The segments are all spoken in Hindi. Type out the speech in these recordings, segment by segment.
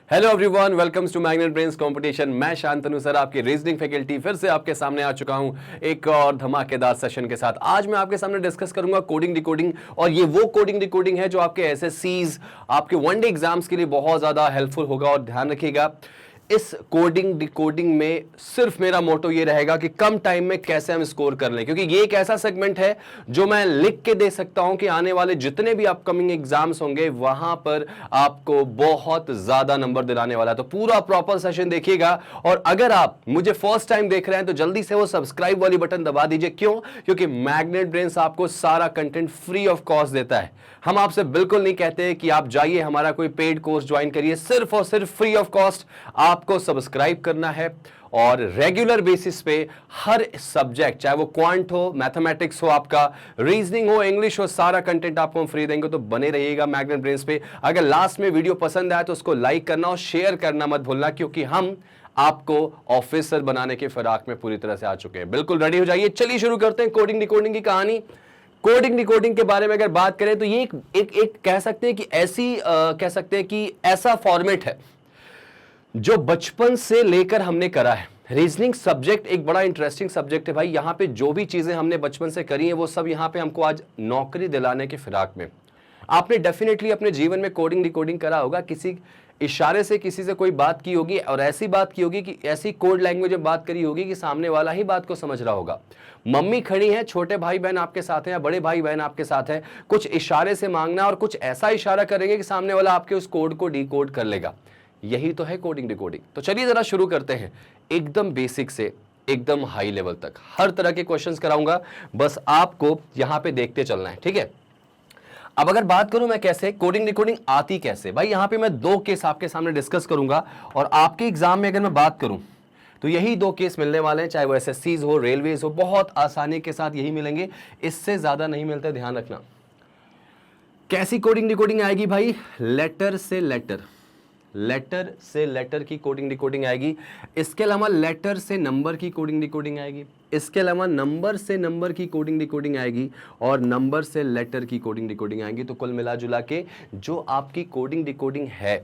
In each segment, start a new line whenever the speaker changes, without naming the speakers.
Hello everyone, welcomes to magnet brains competition. मैं शांतनु सर, आपकी रीजनिंग फैकल्टी, फिर से आपके सामने आ चुका हूं एक और धमाकेदार सेशन के साथ। आज मैं आपके सामने डिस्कस करूंगा कोडिंग डिकोडिंग, और ये वो कोडिंग डिकोडिंग है जो आपके एसएससीज, आपके वनडे एग्जाम्स के लिए बहुत ज्यादा हेल्पफुल होगा। और ध्यान रखिएगा, इस कोडिंग डिकोडिंग में सिर्फ मेरा मोटो ये रहेगा कि कम टाइम में कैसे हम स्कोर कर लें, क्योंकि ये एक ऐसा सेगमेंट है जो मैं लिख के दे सकता हूं कि आने वाले जितने भी अपकमिंग एग्जाम्स होंगे वहां पर आपको बहुत ज्यादा नंबर दिलाने वाला है। तो पूरा प्रॉपर सेशन देखिएगा। और अगर आप मुझे फर्स्ट टाइम देख रहे हैं तो जल्दी से वो सब्सक्राइब वाली बटन दबा दीजिए। क्यों? क्योंकि मैग्नेट ब्रेन्स आपको सारा कंटेंट फ्री ऑफ कॉस्ट देता है। हम आपसे बिल्कुल नहीं कहते कि आप जाइए हमारा कोई पेड कोर्स ज्वाइन करिए, सिर्फ और सिर्फ फ्री ऑफ कॉस्ट आपको सब्सक्राइब करना है। और रेगुलर बेसिस पे हर सब्जेक्ट, चाहे वो क्वांट हो, मैथमेटिक्स हो, आपका रीजनिंग हो, इंग्लिश हो, सारा कंटेंट आपको हम फ्री देंगे। तो बने रहिएगा मैग्नेट ब्रेन्स पे। अगर लास्ट में वीडियो पसंद आए तो उसको लाइक करना और शेयर करना मत भूलना, क्योंकि हम आपको ऑफिसर बनाने के फिराक में पूरी तरह से आ चुके हैं। बिल्कुल रेडी हो जाइए, चलिए शुरू करते हैं कोडिंग डिकोडिंग की कहानी। कोडिंग डिकोडिंग के बारे में अगर बात करें तो ये एक कह सकते हैं कि कह सकते हैं कि ऐसा फॉर्मेट है जो बचपन से लेकर हमने करा है। रीजनिंग सब्जेक्ट एक बड़ा इंटरेस्टिंग सब्जेक्ट है भाई। यहां पे जो भी चीजें हमने बचपन से करी हैं वो सब यहां पे हमको आज नौकरी दिलाने के फिराक में। आपने डेफिनेटली अपने जीवन में कोडिंग डिकोडिंग करा होगा, किसी इशारे से किसी से कोई बात की होगी, और ऐसी बात की होगी कि ऐसी कोड लैंग्वेज में बात करी होगी कि सामने वाला ही बात को समझ रहा होगा। मम्मी खड़ी है, छोटे भाई बहन आपके साथ हैं या बड़े भाई बहन आपके साथ हैं, कुछ इशारे से मांगना और कुछ ऐसा इशारा करेंगे कि सामने वाला आपके उस कोड को डिकोड कर लेगा। यही तो है कोडिंग डिकोडिंग। तो चलिए जरा शुरू करते हैं एकदम बेसिक से एकदम हाई लेवल तक। हर तरह के क्वेश्चंस कराऊंगा, बस आपको यहां पे देखते चलना है, ठीक है। अब अगर बात करूं मैं कैसे कोडिंग डिकोडिंग आती कैसे, भाई यहां पे मैं दो केस आपके सामने डिस्कस करूंगा। और आपके एग्जाम में अगर मैं बात करूं तो यही दो केस मिलने वाले हैं, चाहे वो एसएससीज हो, रेलवेज हो, बहुत आसानी के साथ यही मिलेंगे, इससे ज्यादा नहीं मिलते। ध्यान रखना, कैसी कोडिंग डिकोडिंग आएगी भाई? लेटर से लेटर, लेटर से लेटर की कोडिंग डिकोडिंग आएगी। इसके अलावा लेटर से नंबर की कोडिंग डिकोडिंग आएगी। इसके अलावा नंबर से नंबर की कोडिंग डिकोडिंग आएगी, और नंबर से लेटर की कोडिंग डिकोडिंग आएगी। तो कुल मिला जुला के जो आपकी कोडिंग डिकोडिंग है,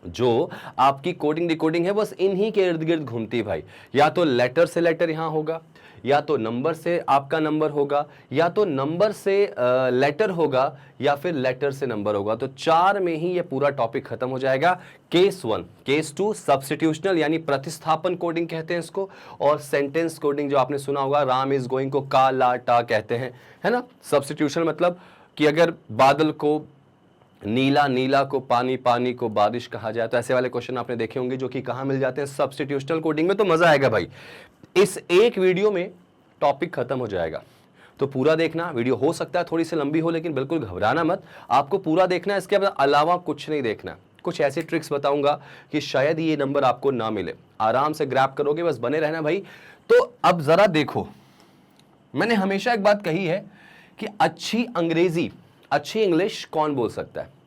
जो आपकी कोडिंग डिकोडिंग है, बस इन्हीं के इर्द गिर्द घूमती है भाई। या तो लेटर से लेटर यहां होगा, या तो नंबर से आपका नंबर होगा, या तो नंबर से लेटर होगा, या फिर लेटर से नंबर होगा। तो चार में ही ये पूरा टॉपिक खत्म हो जाएगा। केस 1, केस 2 सब्स्टिट्यूशनल यानी प्रतिस्थापन कोडिंग कहते हैं इसको, और सेंटेंस कोडिंग जो आपने सुना होगा, राम इज गोइंग को का ला टा कहते हैं, है ना। सब्स्टिट्यूशनल मतलब कि अगर बादल को नीला, नीला को पानी, पानी को बारिश कहा जाए, तो ऐसे वाले क्वेश्चन आपने देखे होंगे जो कि कहां मिल जाते हैं? सब्स्टिट्यूशनल कोडिंग में। तो मजा आएगा भाई, इस एक वीडियो में टॉपिक खत्म हो जाएगा। तो पूरा देखना, वीडियो हो सकता है थोड़ी सी लंबी हो, लेकिन बिल्कुल घबराना मत, आपको पूरा देखना है। इसके अलावा कुछ नहीं देखना। कुछ ऐसी ट्रिक्स बताऊंगा कि शायद ये नंबर आपको ना मिले, आराम से ग्रैब करोगे, बस बने रहना भाई। तो अब जरा देखो, मैंने हमेशा एक बात कही है कि अच्छी अंग्रेजी, अच्छी इंग्लिश कौन बोल सकता है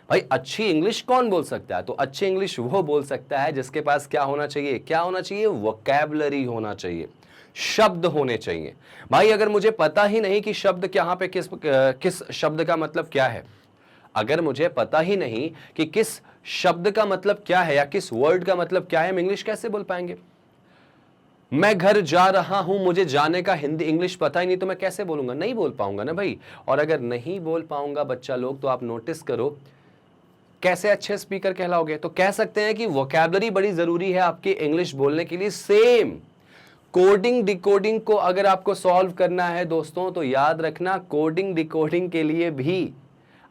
भाई? अच्छी इंग्लिश कौन बोल सकता है? तो अच्छी इंग्लिश वो बोल सकता है जिसके पास क्या होना चाहिए? क्या होना चाहिए? वोकैबुलरी होना चाहिए, शब्द होने चाहिए भाई। अगर मुझे पता ही नहीं कि शब्द यहाँ पे किस शब्द का मतलब क्या है, अगर मुझे पता ही नहीं कि किस शब्द का मतलब क्या है या किस वर्ड का मतलब क्या है, हम इंग्लिश कैसे बोल पाएंगे? मैं घर जा रहा हूं, मुझे जाने का हिंदी इंग्लिश पता ही नहीं, तो मैं कैसे बोलूंगा? नहीं बोल पाऊंगा ना भाई। और अगर नहीं बोल पाऊंगा बच्चा लोग, तो आप नोटिस करो कैसे अच्छे स्पीकर कहलाओगे। तो कह सकते हैं कि वोकैबुलरी बड़ी जरूरी है आपके इंग्लिश बोलने के लिए। सेम कोडिंग डिकोडिंग को अगर आपको सॉल्व करना है दोस्तों, तो याद रखना कोडिंग डिकोडिंग के लिए भी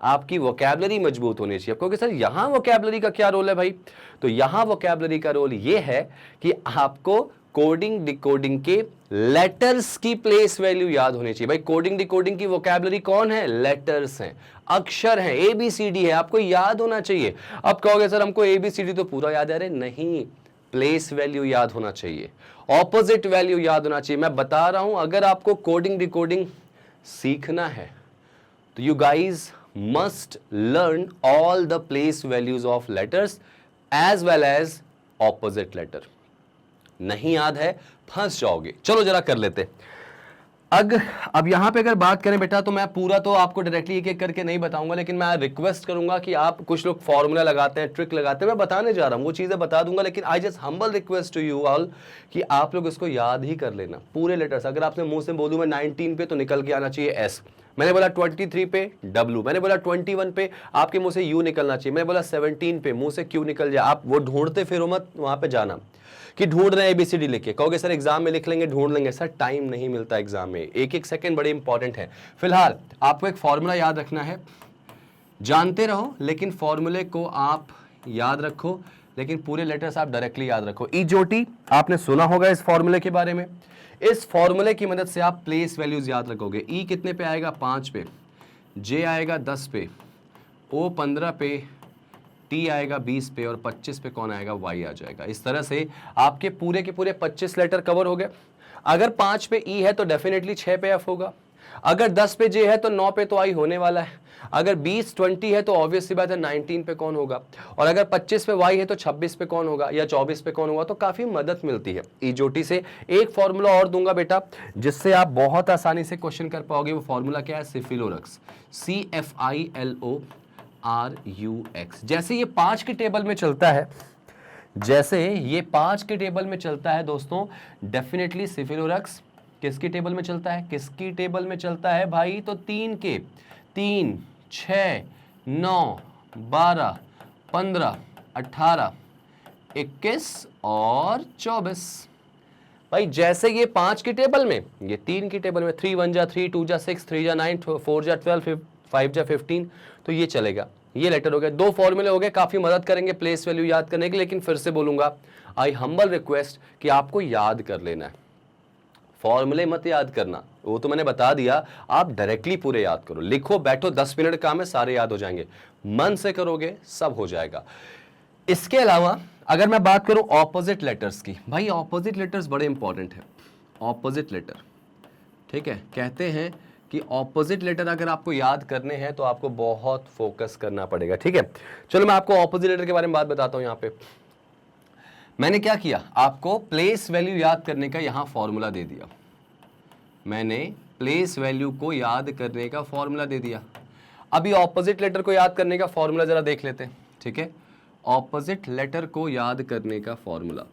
आपकी वोकैबुलरी मजबूत होनी चाहिए। क्योंकि सर यहां वोकैबुलरी का क्या रोल है भाई? तो यहां वोकैबुलरी का रोल यह है कि आपको कोडिंग डिकोडिंग के लेटर्स की प्लेस वैल्यू याद होनी चाहिए भाई। कोडिंग डिकोडिंग की वोकैबुलरी कौन है? लेटर्स हैं, अक्षर हैं, ABCD है, आपको याद होना चाहिए। अब कहोगे सर हमको ABCD तो पूरा याद है। नहीं, प्लेस वैल्यू याद होना चाहिए, ऑपोजिट वैल्यू याद होना चाहिए। मैं बता रहा हूं, अगर आपको कोडिंग डिकोडिंग सीखना है तो you guys must learn all the place values of letters as well as opposite letter. नहीं याद है, फंस जाओगे। चलो जरा कर लेते। अब यहाँ पे अगर बात करें बेटा, तो मैं पूरा तो आपको डायरेक्टली एक एक करके नहीं बताऊंगा, लेकिन मैं रिक्वेस्ट करूंगा कि आप, कुछ लोग फॉर्मूला लगाते हैं, ट्रिक लगाते हैं, मैं बताने जा रहा हूँ वो चीजें बता दूंगा, लेकिन I just humble request to you all कि आप लोग इसको याद ही कर लेना पूरे लेटर्स। अगर आपने मुंह से बोलूं मैं 19 पे, तो निकल के आना चाहिए एस। मैंने बोला 23 पे डब्ल्यू, मैंने बोला 21 पे आपके मुंह से यू निकलना चाहिए, मैंने बोला 17 पे मुंह से क्यू निकल जाए। आप वो ढूंढते फिर मत वहां पे जाना कि ढूंढ रहे हैं एबीसीडी लिख के, कहोगे सर एग्जाम में लिख लेंगे, ढूंढ लेंगे। सर टाइम नहीं मिलता एग्जाम में, एक एक सेकंड बड़े इंपॉर्टेंट है। फिलहाल आपको एक फॉर्मूला याद रखना है, जानते रहो लेकिन फॉर्मूले को आप याद रखो, लेकिन पूरे लेटर्स आप डायरेक्टली याद रखो। इजोटी आपने सुना होगा इस फॉर्मूले के बारे में। इस फॉर्मूले की मदद से आप प्लेस वैल्यूज याद रखोगे। ई कितने पे आएगा? 5 पे, जे आएगा 10 पे, ओ 15 पे, टी आएगा 20 पे, और 25 पे कौन आएगा? वाई आ जाएगा। इस तरह से आपके पूरे के पूरे 25 लेटर कवर हो गए। अगर 5 पे ई है तो डेफिनेटली 6 पे एफ होगा, अगर 10 पे जे है तो 9 पे तो आई होने वाला है, अगर 20 है तो ऑब्वियस सी बात है 19 पे कौन होगा, और अगर 25 पे वाई है तो 26 पे कौन होगा, या 24 पे कौन होगा। तो काफी मदद मिलती है ईजोटी से। एक फॉर्मूला और दूंगा बेटा जिससे आप बहुत आसानी से क्वेश्चन कर पाओगे। वो फॉर्मूला क्या है? सिफिलोरक्स, CFILORUX। जैसे ये 5 के टेबल में चलता है, जैसे ये 5 के टेबल में चलता है दोस्तों, डेफिनेटली सिफिलोरक्स किसकी टेबल में चलता है? किसकी टेबल में चलता है भाई? तो 3 के, 3, 6, 9, 12, 15, 18, 21 और 24। भाई जैसे ये 5 की टेबल में, ये 3 की टेबल में, 3 1 जा 3, 2 जा 6, 3 जा 9, 4 जा 12, 5 जा 15, तो ये चलेगा। ये लेटर हो गए, 2 फॉर्मूले हो गए, काफी मदद करेंगे प्लेस वैल्यू याद करने के। लेकिन फिर से बोलूंगा, आई हम्बल रिक्वेस्ट कि आपको याद कर लेना है, फॉर्मूले मत याद करना, वो तो मैंने बता दिया। आप डायरेक्टली पूरे याद करो, लिखो, बैठो, 10 मिनट काम है, सारे याद हो जाएंगे। मन से करोगे सब हो जाएगा। इसके अलावा अगर मैं बात करूं ऑपोजिट लेटर्स की, भाई ऑपोजिट लेटर्स बड़े इंपॉर्टेंट है। ऑपोजिट लेटर, ठीक है, कहते हैं कि ऑपोजिट लेटर अगर आपको याद करने हैं तो आपको बहुत फोकस करना पड़ेगा, ठीक है। चलो मैं आपको ऑपोजिट लेटर के बारे में बात बताता हूं। यहां पे मैंने क्या किया, आपको प्लेस वैल्यू याद करने का यहां फॉर्मूला दे दिया। मैंने प्लेस वैल्यू को याद करने का फॉर्मूला दे दिया। अभी ऑपोजिट लेटर को याद करने का फॉर्मूला जरा देख लेते हैं, ठीक है। ऑपोजिट लेटर को याद करने का फॉर्मूला,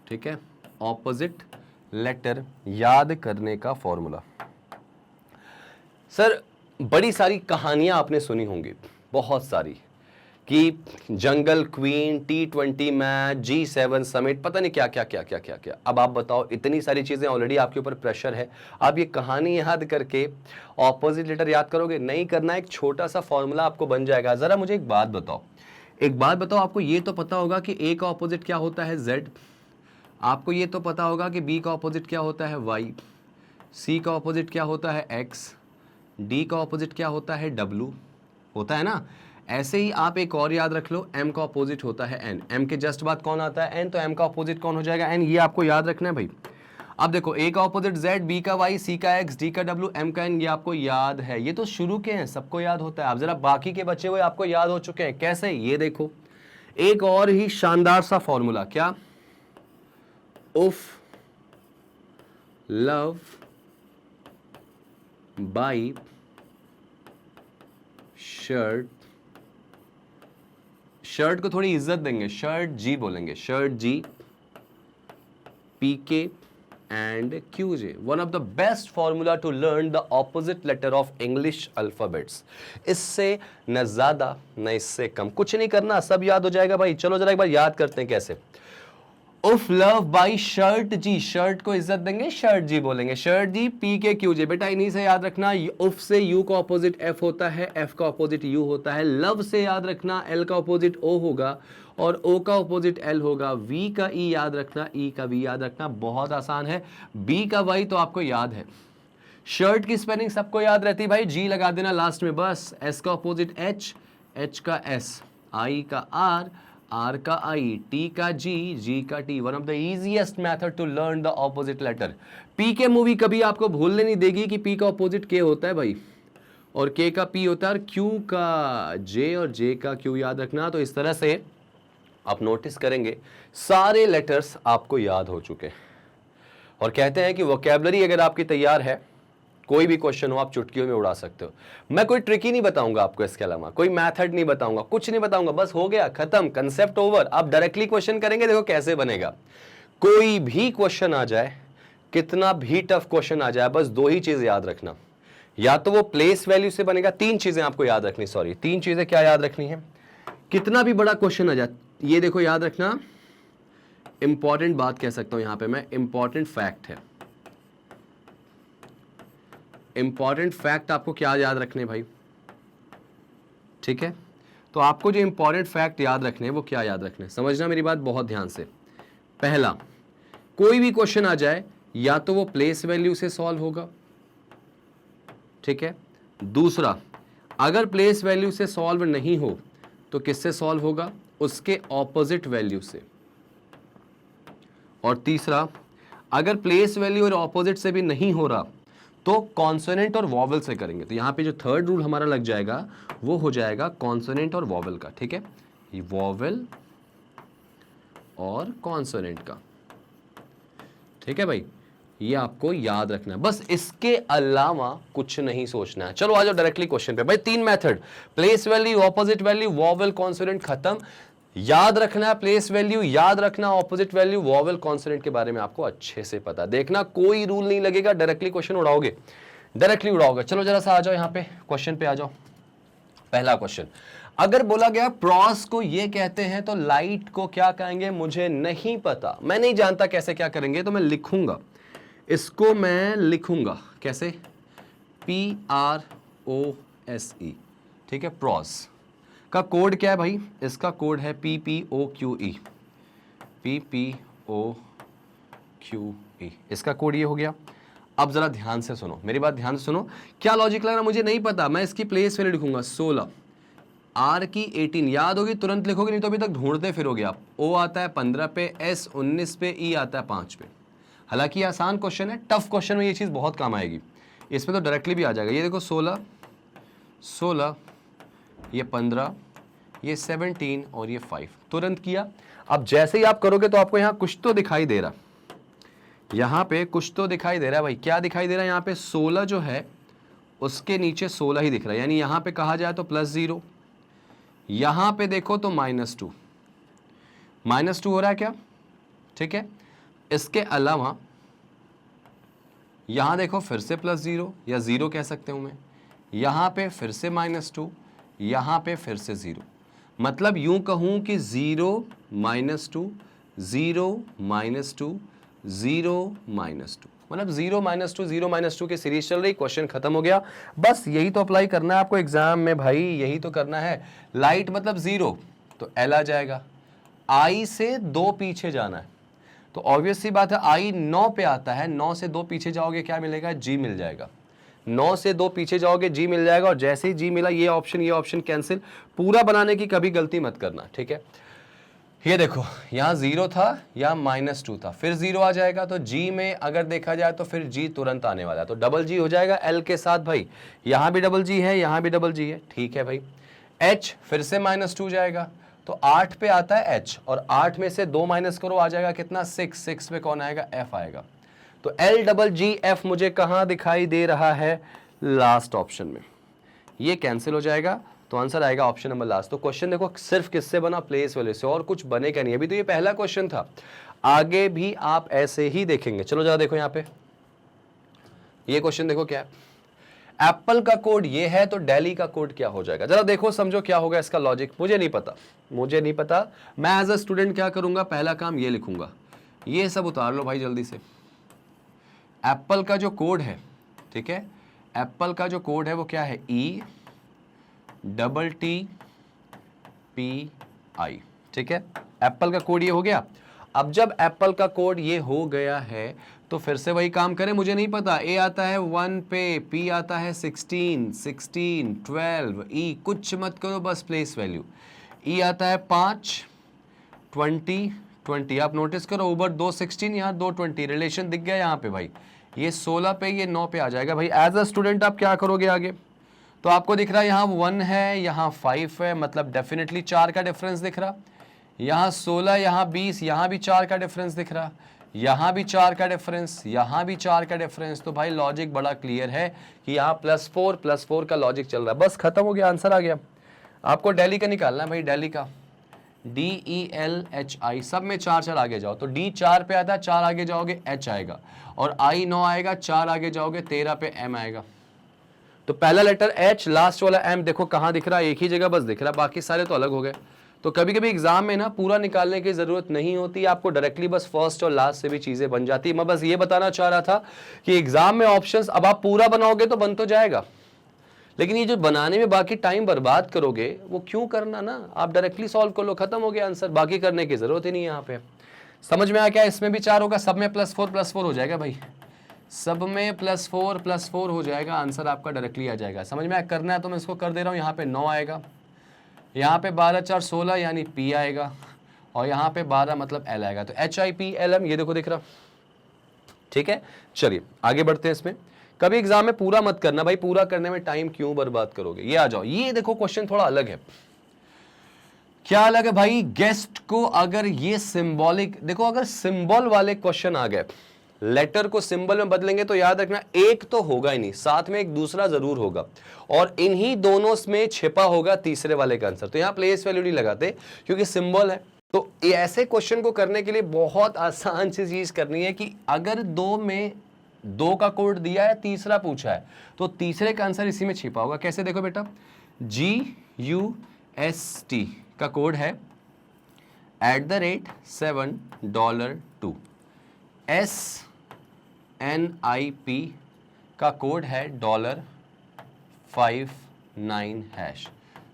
ठीक है, ऑपोजिट लेटर याद करने का फॉर्मूला। सर बड़ी सारी कहानियां आपने सुनी होंगी, बहुत सारी, कि जंगल queen, T20 match, G7 summit, पता नहीं क्या क्या क्या क्या क्या क्या। अब आप बताओ, इतनी सारी चीजें, ऑलरेडी आपके ऊपर प्रेशर है, आप ये कहानी याद करके ऑपोजिट लेटर याद करोगे? नहीं करना, एक छोटा सा फॉर्मूला आपको बन जाएगा। जरा मुझे एक बात बताओ, आपको ये तो पता होगा कि A का ऑपोजिट क्या होता है? Z। आपको ये तो पता होगा कि B का ऑपोजिट क्या होता है? Y। C का ऑपोजिट क्या होता है? X। D का ऑपोजिट क्या होता है? W। होता है ना। ऐसे ही आप एक और याद रख लो, M का ऑपोजिट होता है N। M के जस्ट बाद कौन आता है? N। तो M का ऑपोजिट कौन हो जाएगा? N। ये आपको याद रखना है भाई। अब देखो, A का ऑपोजिट Z, B का Y, C का X, D का W, M का N, ये आपको याद है। ये तो शुरू के हैं, सबको याद होता है। अब जरा बाकी के बचे हुए आपको याद हो चुके हैं, कैसे? ये देखो, एक और ही शानदार सा फॉर्मूला, क्या? उफ, लव, बाई, शर्ट। शर्ट को थोड़ी इज्जत देंगे, शर्ट जी बोलेंगे, shirt G, PK and QJ। One of the best formula to learn the opposite letter of English alphabets. इससे न ज्यादा न इससे कम, कुछ नहीं करना, सब याद हो जाएगा भाई। चलो जरा एक बार याद करते हैं कैसे। उफ, love, by, shirt G, shirt को इज्जत देंगे, शर्ट जी बोलेंगे, शर्ट जी, PK QJ। बेटा इन्हीं से याद रखना। उफ से U का ऑपोजिट F होता है, F का ऑपोजिट U होता है। लव से याद रखना, L का ऑपोजिट O होगा और O का ऑपोजिट L होगा। V का E याद रखना, E का V याद रखना, बहुत आसान है। B का Y तो आपको याद है। शर्ट की स्पेलिंग सबको याद रहती है भाई, G लगा देना लास्ट में बस। S का ऑपोजिट H, H का S, I का R, R का I, T का G, G का T। One of the easiest method to learn the opposite letter. PK movie कभी आपको भूलने नहीं देगी कि P का ऑपोजिट K होता है भाई, और K का P होता है, और Q का J और J का Q याद रखना। तो इस तरह से आप नोटिस करेंगे सारे लेटर्स आपको याद हो चुके हैं और कहते हैं कि वोकैबुलरी अगर आपकी तैयार है, कोई भी क्वेश्चन हो आप चुटकियों में उड़ा सकते हो। मैं कोई ट्रिकी नहीं बताऊंगा आपको, इसके अलावा कोई मेथड नहीं बताऊंगा, कुछ नहीं बताऊंगा, बस हो गया, खत्म, कंसेप्ट ओवर। आप डायरेक्टली क्वेश्चन करेंगे, देखो कैसे बनेगा। कोई भी क्वेश्चन आ जाए, कितना भी टफ क्वेश्चन आ जाए, बस दो ही चीज याद रखना, या तो वो प्लेस वैल्यू से बनेगा, तीन चीजें आपको याद रखनी, सॉरी तीन चीजें क्या याद रखनी है, कितना भी बड़ा क्वेश्चन आ जाए, ये देखो याद रखना, इंपॉर्टेंट बात कह सकता हूं यहां पे मैं, इंपॉर्टेंट फैक्ट है, इंपॉर्टेंट फैक्ट आपको क्या याद रखने भाई, ठीक है। तो आपको जो इंपॉर्टेंट फैक्ट याद रखने हैं वो क्या याद रखने, समझना मेरी बात बहुत ध्यान से। पहला, कोई भी क्वेश्चन आ जाए या तो वो प्लेस वैल्यू से सॉल्व होगा, ठीक है। दूसरा, अगर प्लेस वैल्यू से सॉल्व नहीं हो तो किससे सॉल्व होगा, उसके ऑपोजिट वैल्यू से। और तीसरा, अगर प्लेस वैल्यू और ऑपोजिट से भी नहीं हो रहा तो कॉन्सोनेंट और वॉवल से करेंगे। तो यहां पे जो थर्ड रूल हमारा लग जाएगा वो हो जाएगा कॉन्सोनेंट और वॉवल का, ठीक है, ये वॉवल और कॉन्सोनेंट का, ठीक है भाई, ये आपको याद रखना है, बस इसके अलावा कुछ नहीं सोचना है। चलो आ जाओ डायरेक्टली क्वेश्चन पे भाई। तीन method, place value, opposite value, vowel, consonant, खत्म। याद रखना है प्लेस वैल्यू, याद रखना ऑपोजिट वैल्यू, वॉवल, कॉन्सोनेंट के बारे में आपको अच्छे से पता। देखना कोई रूल नहीं लगेगा, डायरेक्टली क्वेश्चन उड़ाओगे, डायरेक्टली उड़ाओगे। चलो जरा सा आ जाओ यहाँ पे क्वेश्चन पे आ जाओ। पहला क्वेश्चन, अगर बोला गया प्रॉस को ये कहते हैं तो लाइट को क्या कहेंगे, मुझे नहीं पता, मैं नहीं जानता कैसे क्या करेंगे, तो मैं लिखूंगा, इसको मैं लिखूंगा कैसे, PROSE, ठीक है। प्रॉस का कोड क्या है भाई, इसका कोड है PPOQE, PPOQE, इसका कोड ये हो गया। अब जरा ध्यान से सुनो, मेरी बात ध्यान से सुनो, क्या लॉजिक लग रहा है, मुझे नहीं पता, मैं इसकी प्लेस वैल्यू लिखूंगा 16, R की 18, याद होगी तुरंत लिखोगे, नहीं तो अभी तक ढूंढते फिरोगे आप। O आता है 15 पे, S 19 पे, E आता है 5 पे। हालांकि आसान क्वेश्चन है, टफ क्वेश्चन में ये चीज बहुत काम आएगी, इसमें तो डायरेक्टली भी आ जाएगा। ये देखो 16, ये 15, ये 17 और ये 5, तुरंत किया। अब जैसे ही आप करोगे तो आपको यहां कुछ तो दिखाई दे रहा, यहां पे कुछ तो दिखाई दे रहा है भाई। क्या दिखाई दे रहा है, यहां पे 16 जो है उसके नीचे 16 ही दिख रहा है, यानी यहां पे कहा जाए तो +0, यहां पे देखो तो -2, -2 हो रहा है क्या, ठीक है। इसके अलावा यहां देखो फिर से +0 या 0 कह सकते हूं मैं, यहां पे फिर से -2, यहां पे फिर से 0, मतलब यूं कहूं कि 0 -2 0 -2 0 -2, मतलब 0 -2 0 -2 की सीरीज चल रही, क्वेश्चन खत्म हो गया। बस यही तो अप्लाई करना है आपको एग्जाम में भाई, यही तो करना है। लाइट मतलब 0 तो L आ जाएगा, I से 2 पीछे जाना है तो ऑब्वियस सी बात है I 9 पे आता है, 9 से 2 पीछे जाओगे क्या मिलेगा, G मिल जाएगा। 9 से 2 पीछे जाओगे G मिल जाएगा, और जैसे ही G मिला ये ऑप्शन कैंसिल, पूरा बनाने की कभी गलती मत करना, ठीक है। ये देखो यहाँ 0 था, यहाँ -2 था, फिर 0 आ जाएगा, तो G में अगर देखा जाए तो फिर G तुरंत आने वाला है, तो डबल G हो जाएगा L के साथ भाई। यहाँ भी डबल G है, यहाँ भी डबल G है, ठीक है भाई। H फिर से -2 जाएगा, तो 8 पे आता है H, और 8 में से 2 माइनस करो, आ जाएगा कितना, 6 पे कौन आएगा, F आएगा। तो LGF मुझे कहाँ दिखाई दे रहा है, लास्ट ऑप्शन में, ये कैंसिल हो जाएगा, तो आंसर आएगा ऑप्शन नंबर लास्ट। तो क्वेश्चन देखो सिर्फ किससे बना, प्लेस वैल्यू से, और कुछ बनेगा नहीं। अभी तो ये पहला क्वेश्चन था, आगे भी आप ऐसे ही देखेंगे। चलो जरा देखो यहाँ पे, ये क्वेश्चन देखो क्या है, एप्पल का कोड ये है तो दिल्ली का कोड क्या हो जाएगा, जरा देखो समझो क्या होगा इसका लॉजिक। मुझे नहीं पता, मैं एज अ स्टूडेंट क्या करूंगा, पहला काम ये लिखूंगा, ये सब उतार लो भाई जल्दी से। एप्पल का जो कोड है, ठीक है, एप्पल का जो कोड है वो क्या है, ETTPI, ठीक है। एप्पल का कोड ये हो गया। अब जब एप्पल का कोड ये हो गया है तो फिर से वही काम करें, मुझे नहीं पता, A आता है 1 पे, P आता है 16, 12, E कुछ मत करो, बस प्लेस वैल्यू, E आता है 5, 20, आप नोटिस करो, ऊपर 2 16 यहाँ 2 20, रिलेशन दिख गया यहाँ पे भाई, ये 16 पे ये 9 पे आ जाएगा भाई। एज अ स्टूडेंट आप क्या करोगे आगे, तो आपको दिख रहा है यहाँ 1 है, यहाँ 5 है, मतलब डेफिनेटली 4 का डिफरेंस दिख रहा, यहाँ 16, यहाँ 20, यहाँ भी 4 का डिफरेंस दिख रहा, यहाँ भी 4 का डिफरेंस, यहाँ भी 4 का डिफरेंस। तो भाई लॉजिक बड़ा क्लियर है कि यहाँ +4 का लॉजिक चल रहा है। बस खत्म हो गया, आंसर आ गया। आपको दिल्ली का निकालना है भाई, दिल्ली का DELHI, सब में 4 आगे जाओ तो D 4 पे आता है, 4 आगे जाओगे H आएगा, और I 9 आएगा, 4 आगे जाओगे 13 पे M आएगा। तो पहला लेटर H, लास्ट वाला M, देखो कहाँ दिख रहा है, एक ही जगह बस दिख रहा है, बाकी सारे तो अलग हो गए। तो कभी कभी एग्जाम में ना पूरा निकालने की जरूरत नहीं होती, आपको डायरेक्टली बस फर्स्ट और लास्ट से भी चीजें बन जाती है। मैं बस ये बताना चाह रहा था कि एग्जाम में ऑप्शंस अब आप पूरा बनाओगे तो बन तो जाएगा, लेकिन ये जो बनाने में बाकी टाइम बर्बाद करोगे वो क्यों करना ना, आप डायरेक्टली सॉल्व कर लो, खत्म हो गया आंसर, बाकी करने की जरूरत ही नहीं है यहाँ पे। समझ में आ क्या, इसमें भी 4 होगा, सब में +4 हो जाएगा भाई, सब में +4 हो जाएगा, आंसर आपका डायरेक्टली आ जाएगा। समझ में करना है तो मैं इसको कर दे रहा हूँ, यहाँ पे 9 आएगा, यहाँ पे 12 4 16 यानी P आएगा, और यहाँ पे 12 मतलब L आएगा। तो HIPLM ये देखो दिख रहा, ठीक है। चलिए आगे बढ़ते हैं इसमें। कभी एग्जाम में पूरा मत करना भाई, पूरा करने में टाइम क्यों बर्बाद करोगे। ये आ जाओ, ये देखो क्वेश्चन थोड़ा अलग है। क्या अलग है भाई, गेस्ट को अगर ये सिंबॉलिक, देखो अगर सिंबल वाले क्वेश्चन आ गए, लेटर को सिंबल में बदलेंगे तो याद रखना एक तो होगा ही नहीं, साथ में एक दूसरा जरूर होगा, और इन्हीं दोनों में छिपा होगा तीसरे वाले का आंसर। तो यहां प्लेस वैल्यू नहीं लगाते क्योंकि सिंबल है। तो ऐसे क्वेश्चन को करने के लिए बहुत आसान सी चीज करनी है कि अगर 2 में 2 का कोड दिया है, तीसरा पूछा है, तो तीसरे का आंसर इसी में छिपा होगा। कैसे, देखो बेटा, GUST का कोड है @7$2, SNIP का कोड है $59#।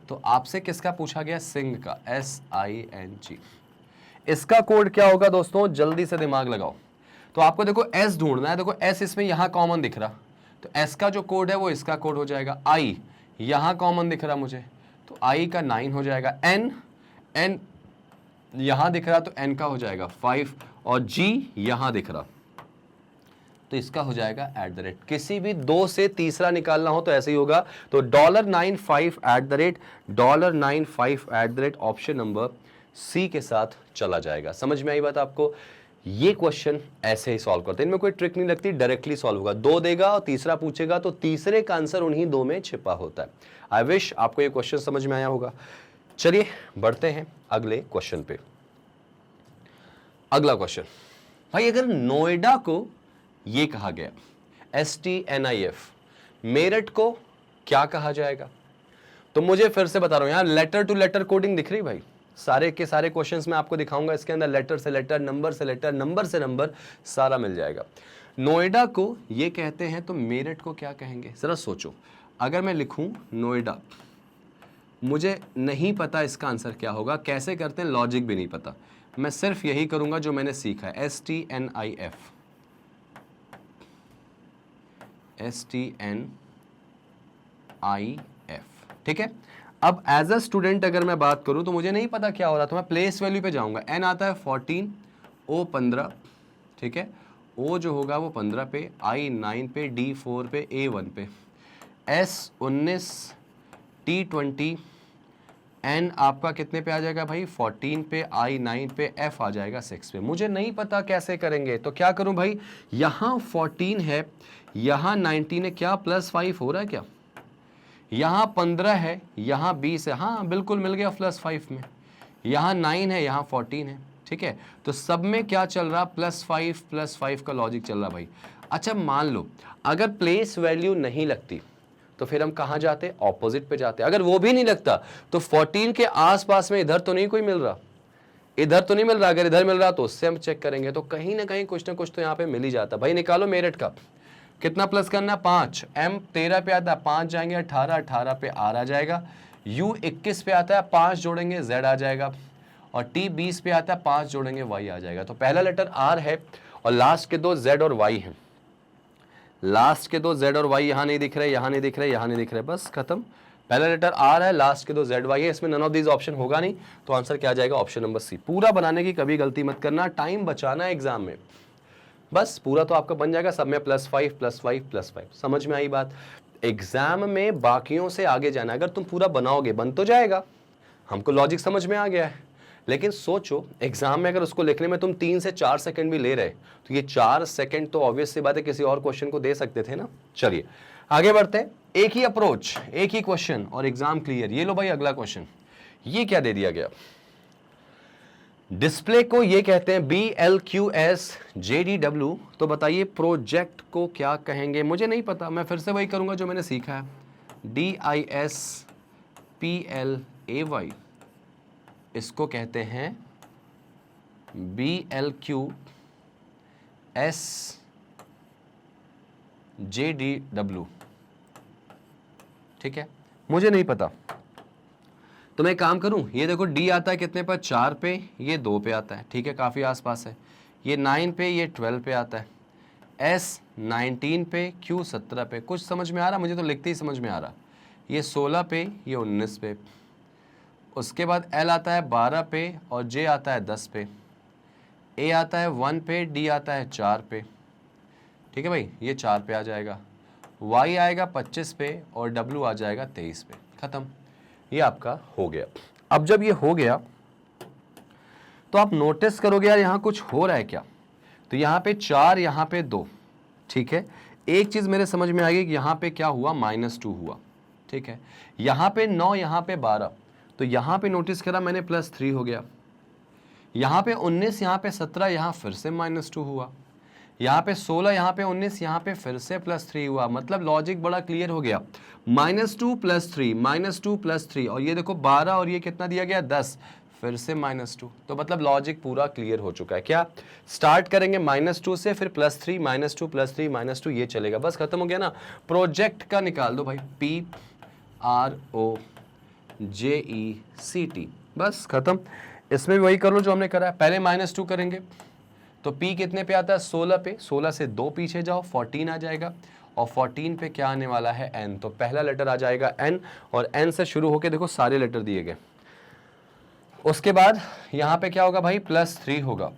तो आपसे किसका पूछा गया, सिंग का, SING। इसका कोड क्या होगा दोस्तों, जल्दी से दिमाग लगाओ। तो आपको देखो S ढूंढना है, देखो S इसमें यहां कॉमन दिख रहा, तो S का जो कोड है वो इसका कोड हो जाएगा। I यहां कॉमन दिख रहा मुझे, तो I का 9 हो जाएगा। N यहां दिख रहा तो N का हो जाएगा 5, और G यहां दिख रहा तो इसका हो जाएगा @ किसी भी 2 से तीसरा निकालना हो तो ऐसे ही होगा। तो $95 ऑप्शन नंबर C के साथ चला जाएगा। समझ में आई बात आपको। ये क्वेश्चन ऐसे ही सॉल्व करते हैं, इनमें कोई ट्रिक नहीं लगती, डायरेक्टली सॉल्व होगा। 2 देगा और तीसरा पूछेगा तो तीसरे का आंसर उन्हीं 2 में छिपा होता है। आई विश आपको ये क्वेश्चन समझ में आया होगा। चलिए बढ़ते हैं अगले क्वेश्चन पे। अगला क्वेश्चन भाई, अगर नोएडा को ये कहा गया STNIF, मेरठ को क्या कहा जाएगा। तो मुझे फिर से बता रहा हूं, यहां लेटर टू लेटर कोडिंग दिख रही भाई, सारे के सारे क्वेश्चंस में आपको दिखाऊंगा, इसके अंदर लेटर से लेटर, नंबर से लेटर, नंबर से नंबर, सारा मिल जाएगा। नोएडा को ये कहते हैं तो मेरठ को क्या कहेंगे, जरा सोचो। अगर मैं लिखूं नोएडा, मुझे नहीं पता इसका आंसर क्या होगा, कैसे करते हैं लॉजिक भी नहीं पता, मैं सिर्फ यही करूंगा जो मैंने सीखा है, STNIF, ठीक है। अब एज अ स्टूडेंट अगर मैं बात करूं तो मुझे नहीं पता क्या हो रहा, तो मैं प्लेस वैल्यू पे जाऊंगा। N आता है 14, O 15, ठीक है, O जो होगा वो 15 पे, I 9 पे, D 4 पे, A 1 पे, S 19, T 20, N आपका कितने पे आ जाएगा भाई, 14 पे, I 9 पे, F आ जाएगा 6 पे। मुझे नहीं पता कैसे करेंगे, तो क्या करूं भाई, यहां 14 है, यहां 19 है, क्या +5 हो रहा है क्या, यहां 15 है, यहां 20 है, हाँ बिल्कुल मिल गया +5 में, यहां 9 है, यहां 14 है, ठीक है। तो सब में क्या चल रहा, +5 का लॉजिक चल रहा भाई। अच्छा मान लो अगर प्लेस वैल्यू नहीं लगती तो फिर हम कहां जाते, ऑपोजिट पे जाते। अगर वो भी नहीं लगता तो 14 के आसपास में इधर तो नहीं कोई मिल रहा, इधर तो नहीं मिल रहा, अगर इधर मिल रहा तो उससे हम चेक करेंगे, तो कहीं ना कहीं कुछ ना कुछ तो यहाँ पे मिल ही जाता। भाई निकालो मेरठ का, कितना प्लस करना, 5, M 13 पे आता है, 5 जाएंगे 18 पे R आ जाएगा, U 21 पे आता है, 5 जोड़ेंगे Z आ जाएगा, और T 20 पे आता है, 5 जोड़ेंगे Y आ जाएगा। तो पहला लेटर R है और लास्ट के 2 Z और Y हैं, लास्ट के 2 Z और Y यहां नहीं दिख रहे, यहां नहीं दिख रहे, यहां नहीं दिख रहे, बस खत्म। पहला लेटर R है, लास्ट के 2 ZY है, इसमें नन ऑफ दीज ऑप्शन होगा नहीं, तो आंसर क्या आ जाएगा, ऑप्शन नंबर C। पूरा बनाने की कभी गलती मत करना, टाइम बचाना है एग्जाम में, बस पूरा तो आपका बन जाएगा, सब में +5 समझ में आई बात। एग्जाम में बाकियों से आगे जाना, अगर तुम पूरा बनाओगे बन तो जाएगा, हमको लॉजिक समझ में आ गया है, लेकिन सोचो एग्जाम में अगर उसको लिखने में तुम 3 से 4 सेकंड भी ले रहे तो ये 4 सेकंड तो ऑब्वियस सी बात है किसी और क्वेश्चन को दे सकते थे ना। चलिए आगे बढ़ते हैं, एक ही अप्रोच, एक ही क्वेश्चन और एग्जाम क्लियर। ये लो भाई अगला क्वेश्चन, ये क्या दे दिया गया, डिस्प्ले को ये कहते हैं BLQS JDW, तो बताइए प्रोजेक्ट को क्या कहेंगे। मुझे नहीं पता, मैं फिर से वही करूंगा जो मैंने सीखा है, DISPLAY, इसको कहते हैं BLQS JDW, ठीक है, मुझे नहीं पता। तो मैं एक काम करूं, ये देखो D आता है कितने पर, 4 पे, ये 2 पे आता है, ठीक है, काफ़ी आसपास है। ये 9 पे, ये 12 पे आता है, S 19 पे, Q 17 पे। कुछ समझ में आ रहा, मुझे तो लिखते ही समझ में आ रहा। ये 16 पे, ये 19 पे। उसके बाद L आता है 12 पे और J आता है 10 पे। A आता है 1 पे, D आता है 4 पे, ठीक है भाई, ये 4 पे आ जाएगा। Y आएगा 25 पे और W आ जाएगा 23 पे। खत्म, ये आपका हो गया। अब जब ये हो गया तो आप नोटिस करोगे यार यहाँ कुछ हो रहा है क्या, तो यहाँ पे 4, यहाँ पे 2, ठीक है। एक चीज मेरे समझ में आ गई कि यहाँ पे क्या हुआ, -2 हुआ, ठीक है। यहाँ पे 9, यहाँ पे 12, तो यहाँ पे नोटिस करा मैंने +3 हो गया। यहाँ पे 19, यहाँ पे 17, यहाँ फिर से -2 हुआ। यहाँ पे 16, यहाँ पे 19, यहाँ पे फिर से +3 हुआ। मतलब लॉजिक बड़ा क्लियर हो गया, -2 +3, -2 +3, और ये देखो 12 और ये कितना दिया गया 10, फिर से -2। तो मतलब लॉजिक पूरा क्लियर हो चुका है। क्या स्टार्ट करेंगे -2 से, फिर +3, -2 +3 -2, ये चलेगा, बस खत्म हो गया ना। प्रोजेक्ट का निकाल दो भाई, PROJECT, बस खत्म। इसमें भी वही कर लो जो हमने करा है, पहले -2 करेंगे तो P कितने पे आता है, 16 पे, 16 से 2 पीछे जाओ, 14 आ जाएगा, और 14 पे क्या आने वाला है, N, तो पहला लेटर आ जाएगा N, और N से शुरू होके देखो सारे लेटर दिए गए। उसके बाद यहाँ पे क्या होगा भाई, +3 होगा,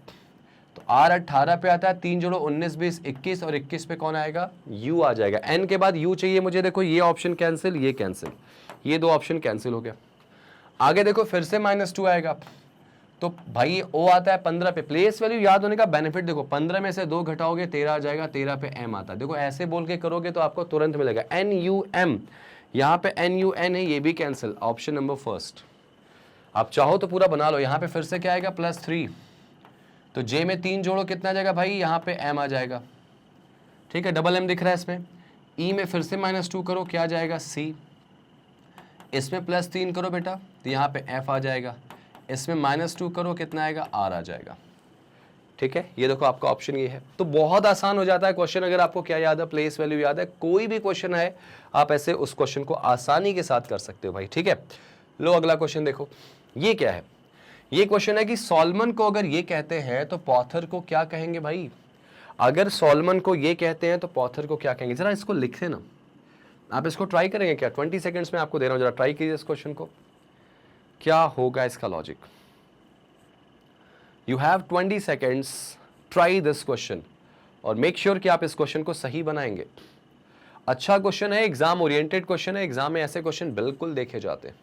तो R 18 पे आता है, 3 जोड़ो 19 20 21, और 21 पे कौन आएगा, U आ जाएगा। N के बाद U चाहिए मुझे, देखो ये ऑप्शन कैंसिल, ये कैंसिल, ये 2 ऑप्शन कैंसिल हो गया। आगे देखो फिर से -2 आएगा, तो भाई O आता है 15 पे। प्लेस वैल्यू याद होने का बेनिफिट देखो, 15 में से 2 घटाओगे 13 आ जाएगा, 13 पे M आता है। देखो ऐसे बोल के करोगे तो आपको तुरंत मिलेगा NUM, यहाँ पे NUN है, ये भी कैंसिल, ऑप्शन नंबर फर्स्ट। आप चाहो तो पूरा बना लो। यहाँ पे फिर से क्या आएगा, +3, तो J में 3 जोड़ो कितना आ जाएगा भाई, यहाँ पे M आ जाएगा, ठीक है, डबल M दिख रहा है इसमें। E में फिर से -2 करो, क्या आ जाएगा, C। इसमें +3 करो बेटा, तो यहाँ पे F आ जाएगा। इसमें -2 करो, कितना आएगा, R आ जाएगा, ठीक है। ये देखो आपका ऑप्शन ये है। तो बहुत आसान हो जाता है क्वेश्चन, अगर आपको क्या याद है, प्लेस वैल्यू याद है, कोई भी क्वेश्चन है आप ऐसे उस क्वेश्चन को आसानी के साथ कर सकते हो भाई, ठीक है। लो अगला क्वेश्चन देखो, ये क्या है, ये क्वेश्चन है कि सॉल्मन को अगर ये कहते हैं तो पॉथर को क्या कहेंगे भाई। अगर सॉल्मन को ये कहते हैं तो पॉथर को क्या कहेंगे, जरा इसको लिखे ना, आप इसको ट्राई करेंगे क्या, 20 सेकेंड्स में आपको दे रहा हूं, जरा ट्राई कीजिए इस क्वेश्चन को, क्या होगा इसका logic. You have 20 seconds, try this question, और मेक श्योर कि आप इस क्वेश्चन को सही बनाएंगे। अच्छा क्वेश्चन है, एग्जाम ओरिएंटेड क्वेश्चन है, एग्जाम में ऐसे क्वेश्चन बिल्कुल देखे जाते हैं।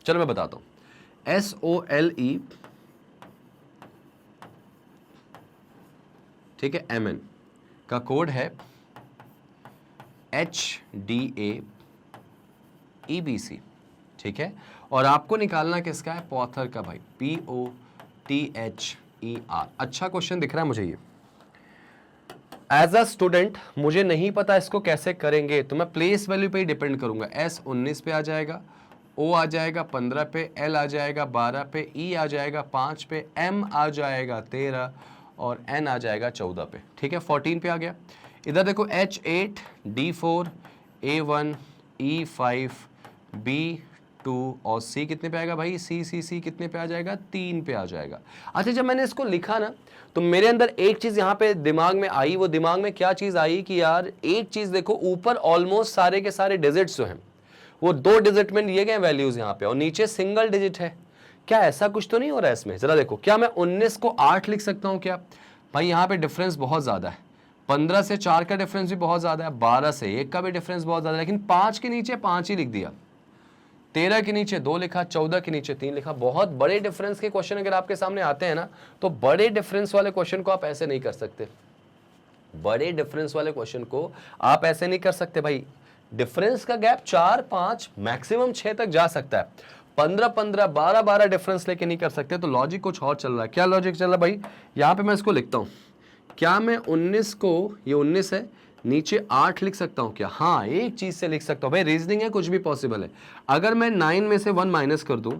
चलो मैं बताता हूं, SOLE, ठीक है, MN का कोड है HDAEBC, ठीक है, और आपको निकालना किसका है, पॉथर का भाई, POTHER। अच्छा क्वेश्चन दिख रहा है मुझे ये। एज अ स्टूडेंट मुझे नहीं पता इसको कैसे करेंगे, तो मैं प्लेस वैल्यू पे ही डिपेंड करूंगा। S 19 पे आ जाएगा, O आ जाएगा 15 पे, L आ जाएगा 12 पे, E आ जाएगा 5 पे, M आ जाएगा 13, और N आ जाएगा 14 पे, ठीक है, 14 पे आ गया। इधर देखो H8, D4, A1, E5, B2, और C कितने पे आएगा भाई, C कितने पे आ जाएगा, 3 पे आ जाएगा। अच्छा जब मैंने इसको लिखा ना, तो मेरे अंदर एक चीज यहाँ पे दिमाग में आई, वो दिमाग में क्या चीज आई कि यार एक चीज देखो, ऊपर ऑलमोस्ट सारे के सारे डिजिट्स जो हैं वो 2 डिजिट में लिए गए वैल्यूज यहाँ पे, और नीचे सिंगल डिजिट है। क्या ऐसा कुछ तो नहीं हो रहा है इसमें, जरा देखो, क्या मैं 19 को 8 लिख सकता हूँ क्या भाई, यहाँ पे डिफरेंस बहुत ज्यादा है, 15 से 4 का डिफरेंस भी बहुत ज्यादा है, 12 से 1 का भी डिफरेंस बहुत ज्यादा है, लेकिन 5 के नीचे 5 ही लिख दिया, 13 के नीचे 2 लिखा, 14 के नीचे 3 लिखा। बहुत बड़े डिफरेंस के क्वेश्चन अगर आपके सामने आते हैं ना, तो बड़े डिफरेंस वाले क्वेश्चन को आप ऐसे नहीं कर सकते। बड़े डिफरेंस वाले क्वेश्चन को आप ऐसे नहीं कर सकते भाई। डिफरेंस का गैप 4, 5 मैक्सिमम 6 तक जा सकता है, 15, 15, 12, 12 डिफरेंस लेके नहीं कर सकते। तो लॉजिक कुछ और चल रहा है। क्या लॉजिक चल रहा है भाई? यहां पे मैं इसको लिखता हूं, क्या मैं 19 को, ये 19 है, नीचे 8 लिख सकता हूं क्या? हाँ, एक चीज से लिख सकता हूं भाई, रीजनिंग है, कुछ भी पॉसिबल है। अगर मैं 9 में से 1 माइनस कर दूं,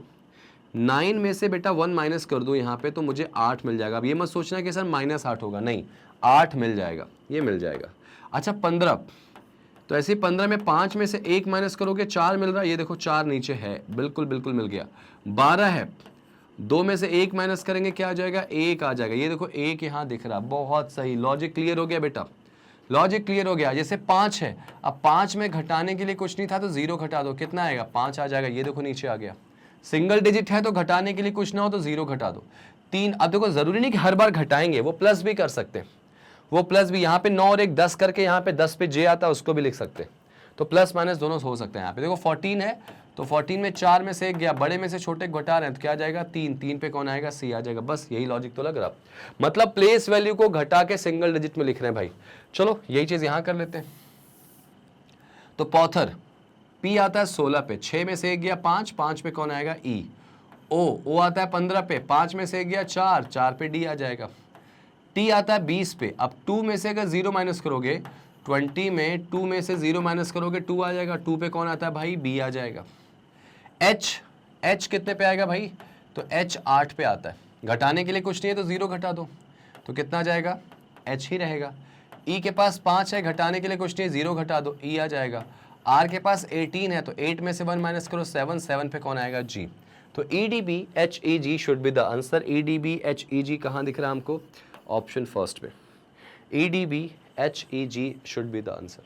9 में से बेटा 1 माइनस कर दूं यहां पे, तो मुझे 8 मिल जाएगा। अब ये मत सोचना कि सर -8 होगा, नहीं, 8 मिल जाएगा, ये मिल जाएगा। अच्छा 15, तो ऐसे 15 में 5 में से 1 माइनस करोगे, 4 मिल रहा है, ये देखो 4 नीचे है, बिल्कुल बिल्कुल मिल गया। 12 है, 2 में से 1 माइनस करेंगे, क्या आ जाएगा? 1 आ जाएगा, ये देखो 1 यहां दिख रहा, बहुत सही। लॉजिक क्लियर हो गया बेटा, लॉजिक क्लियर हो गया। जैसे 5 है, अब 5 में घटाने के लिए कुछ नहीं था तो 0 घटा दो, कितना आएगा? 5 आ जाएगा, ये देखो नीचे आ गया। सिंगल डिजिट है तो घटाने के लिए कुछ ना हो तो 0 घटा दो। 3, अब देखो जरूरी नहीं कि हर बार घटाएंगे, वो प्लस भी कर सकते हैं, वो प्लस भी। यहाँ पे 9 और 1 10 करके, यहाँ पे 10 पे जे आता है, उसको भी लिख सकते हैं। तो प्लस माइनस दोनों हो सकते हैं। यहाँ पे देखो 14 है, तो 14 में 4 में से 1 गया, बड़े में से छोटे घटा रहे हैं तो क्या आ जाएगा? 3, 3 पे कौन आएगा? सी आ जाएगा। बस यही लॉजिक तो लग रहा, मतलब प्लेस वैल्यू को घटा के सिंगल डिजिट में लिख रहे हैं भाई। चलो यही चीज यहां कर लेते हैं। तो पॉथर पी आता है 16 पे, 6 में से 1 गया 5, 5 पे कौन आएगा? ई। ओ आता है 15 पे, 5 में से 1 गया 4, 4 पे डी आ जाएगा। टी आता है 20 पे, अब 2 में से अगर 0 माइनस करोगे, 20 में 2 में से 0 माइनस करोगे 2 आ जाएगा, 2 पे कौन आता है भाई? बी आ जाएगा। एच कितने पे आएगा भाई? तो एच 8 पे आता है, घटाने के लिए कुछ नहीं है तो 0 घटा दो, तो कितना आ जाएगा? एच ही रहेगा। ई के पास 5 है, घटाने के लिए कुछ नहीं है, 0 घटा दो, ई आ जाएगा। आर के पास 18 है, तो 8 में से 1 माइनस करो 7, 7 पे कौन आएगा? जी। तो EDB HEG should be the answer. EDB HEG कहाँ दिख रहा है हमको? ऑप्शन फर्स्ट में। EDB HEG should be the answer.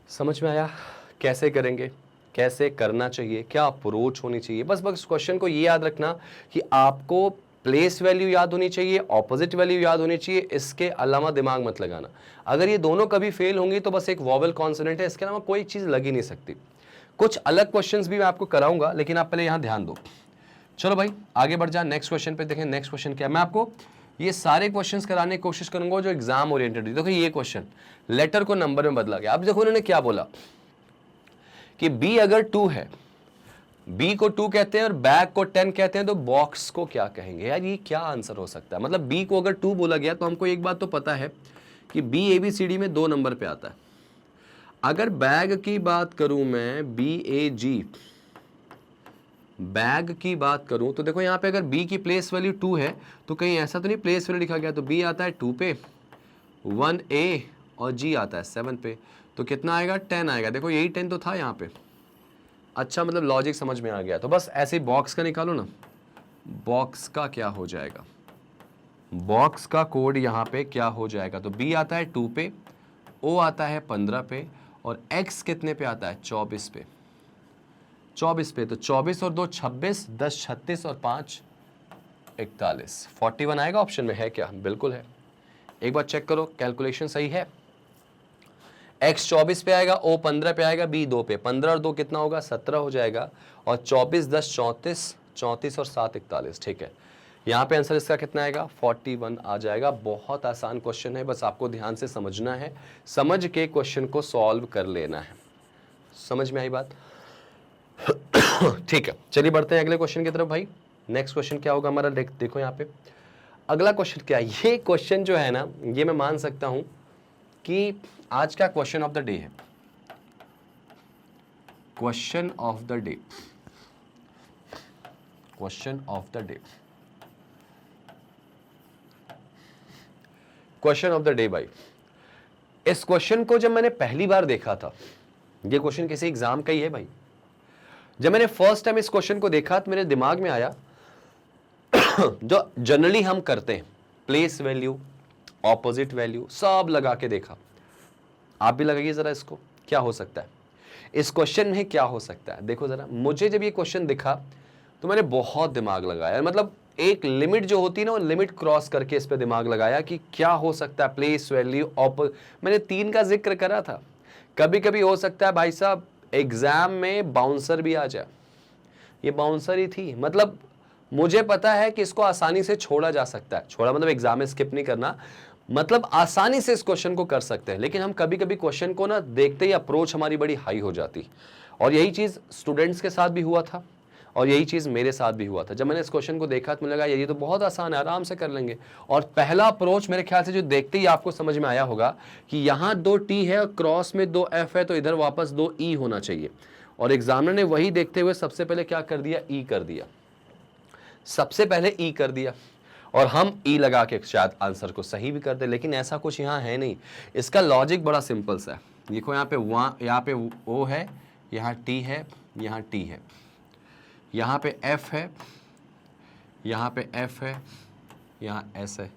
समझ में आया कैसे करेंगे, कैसे करना चाहिए, क्या अप्रोच होनी चाहिए? बस क्वेश्चन को ये याद रखना कि आपको प्लेस वैल्यू याद होनी चाहिए, ऑपोजिट वैल्यू याद होनी चाहिए, इसके अलावा दिमाग मत लगाना। अगर ये दोनों कभी फेल होंगी तो बस एक वॉवल कॉन्सोनेंट है, इसके अलावा कोई चीज लग ही नहीं सकती। कुछ अलग क्वेश्चंस भी मैं आपको कराऊंगा, लेकिन आप पहले यहां ध्यान दो। चलो भाई आगे बढ़ जा, नेक्स्ट क्वेश्चन पे देखें। नेक्स्ट क्वेश्चन क्या है? मैं आपको ये सारे क्वेश्चंस कराने की कोशिश करूंगा जो एग्जाम ओरिएंटेड है। देखो ये क्वेश्चन, लेटर को नंबर में बदला गया। अब देखो उन्होंने क्या बोला कि बी अगर 2 है, बी को 2 कहते हैं और बैग को 10 कहते हैं, तो बॉक्स को क्या कहेंगे? यार ये क्या आंसर हो सकता है? मतलब बी को अगर 2 बोला गया तो हमको एक बात तो पता है कि बी ABCD में 2 नंबर पे आता है। अगर बैग की बात करूं मैं, BAG बैग की बात करूं, तो देखो यहां पे अगर बी की प्लेस वैल्यू 2 है तो कहीं ऐसा तो नहीं प्लेस वैल्यू लिखा गया, तो बी आता है 2 पे, 1A और जी आता है 7 पे, तो कितना आएगा? 10 आएगा। देखो यही 10 तो था यहाँ पे। अच्छा, मतलब लॉजिक समझ में आ गया। तो बस ऐसे ही बॉक्स का निकालो ना, बॉक्स का क्या हो जाएगा? बॉक्स का कोड यहाँ पे क्या हो जाएगा? तो बी आता है 2 पे, ओ आता है 15 पे, और एक्स कितने पे आता है? 24 पे। 24 पे, तो 24 और 2 26, 10 36 और 5 41, 41 आएगा ऑप्शन में। है क्या? बिल्कुल है। एक बार चेक करो, कैलकुलेशन सही है। x 24 पे आएगा, o 15 पे आएगा, b 2 पे। 15 और 2 कितना होगा? 17 हो जाएगा, और 24 10 34, 34 और 7 41। ठीक है, यहाँ पे आंसर इसका कितना आएगा? 41 आ जाएगा। बहुत आसान क्वेश्चन है, बस आपको ध्यान से समझना है, समझ के क्वेश्चन को सॉल्व कर लेना है। समझ में आई बात? ठीक है, चलिए बढ़ते हैं अगले क्वेश्चन की तरफ भाई। नेक्स्ट क्वेश्चन क्या होगा हमारा? देखो यहाँ पे अगला क्वेश्चन क्या है। ये क्वेश्चन जो है ना, ये मैं मान सकता हूं कि आज का क्वेश्चन ऑफ द डे है। Question of the day, question of the day, question of the day भाई। इस क्वेश्चन को जब मैंने पहली बार देखा था, ये क्वेश्चन किसी एग्जाम का ही है भाई, जब मैंने फर्स्ट टाइम इस क्वेश्चन को देखा तो मेरे दिमाग में आया जो जनरली हम करते हैं, प्लेस वैल्यू, ऑपोजिट वैल्यू सब लगा के देखा। आप भी लगाइए जरा इसको, क्या हो सकता है इस क्वेश्चन में, क्या हो सकता है? देखो जरा, मुझे जब ये क्वेश्चन दिखा तो मैंने बहुत दिमाग लगाया, मतलब एक लिमिट जो होती है ना, वो लिमिट क्रॉस करके इस पे दिमाग लगाया कि क्या हो सकता है प्लेस वैल्यू मैंने 3 का जिक्र करा था। कभी कभी हो सकता है भाई साहब एग्जाम में बाउंसर भी आ जाए, ये बाउंसर ही थी, मतलब मुझे पता है कि इसको आसानी से छोड़ा जा सकता है, छोड़ा मतलब एग्जाम में स्किप नहीं करना, मतलब आसानी से इस क्वेश्चन को कर सकते हैं, लेकिन हम कभी कभी क्वेश्चन को ना देखते ही अप्रोच हमारी बड़ी हाई हो जाती, और यही चीज स्टूडेंट्स के साथ भी हुआ था और यही चीज मेरे साथ भी हुआ था। जब मैंने इस क्वेश्चन को देखा तो मुझे लगा ये तो बहुत आसान है, आराम से कर लेंगे, और पहला अप्रोच मेरे ख्याल से जो देखते ही आपको समझ में आया होगा कि यहाँ 2 T है और क्रॉस में 2 F है, तो इधर वापस 2 E होना चाहिए, और एग्जामिनर ने वही देखते हुए सबसे पहले क्या कर दिया, E कर दिया, सबसे पहले E कर दिया, और हम E लगा के शायद आंसर को सही भी कर दे, लेकिन ऐसा कुछ यहाँ है नहीं। इसका लॉजिक बड़ा सिंपल सा है, देखो यहाँ पे O है, यहाँ T है, यहाँ T है, यहाँ पे F है, यहाँ पे F है, यहाँ S है,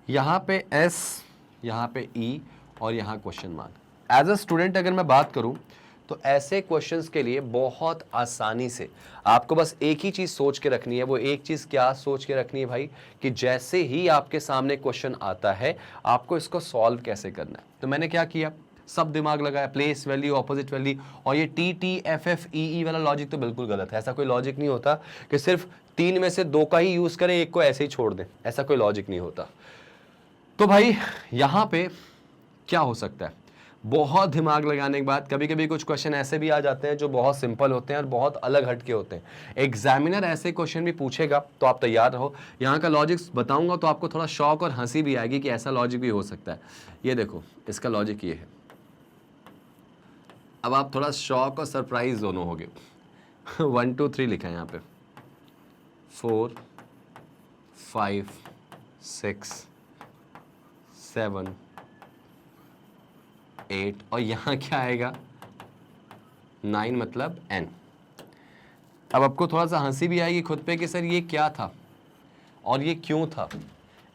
यहाँ पे S, यहाँ पे E, और यहाँ question mark. As a student अगर मैं बात करूं तो ऐसे क्वेश्चंस के लिए बहुत आसानी से आपको बस एक ही चीज सोच के रखनी है। वो एक चीज क्या सोच के रखनी है भाई, कि जैसे ही आपके सामने क्वेश्चन आता है आपको इसको सॉल्व कैसे करना है। तो मैंने क्या किया, सब दिमाग लगाया, प्लेस वैल्यू, ऑपोजिट वैल्यू, और ये T T F F E E वाला लॉजिक तो बिल्कुल गलत है। ऐसा कोई लॉजिक नहीं होता कि सिर्फ 3 में से 2 का ही यूज करें, एक को ऐसे ही छोड़ दें, ऐसा कोई लॉजिक नहीं होता। तो भाई यहां पे क्या हो सकता है, बहुत दिमाग लगाने के बाद कभी कभी कुछ क्वेश्चन ऐसे भी आ जाते हैं जो बहुत सिंपल होते हैं और बहुत अलग हटके होते हैं। एग्जामिनर ऐसे क्वेश्चन भी पूछेगा तो आप तैयार रहो। यहाँ का लॉजिक बताऊंगा तो आपको थोड़ा शौक और हंसी भी आएगी कि ऐसा लॉजिक भी हो सकता है। ये देखो, इसका लॉजिक ये है, अब आप थोड़ा शॉक और सरप्राइज दोनों होगे। 1 2 3 लिखा है यहाँ पे, 4 5 6 7 8, और यहाँ क्या आएगा 9, मतलब n। अब आपको थोड़ा सा हंसी भी आएगी खुद पे कि सर ये क्या था और ये क्यों था,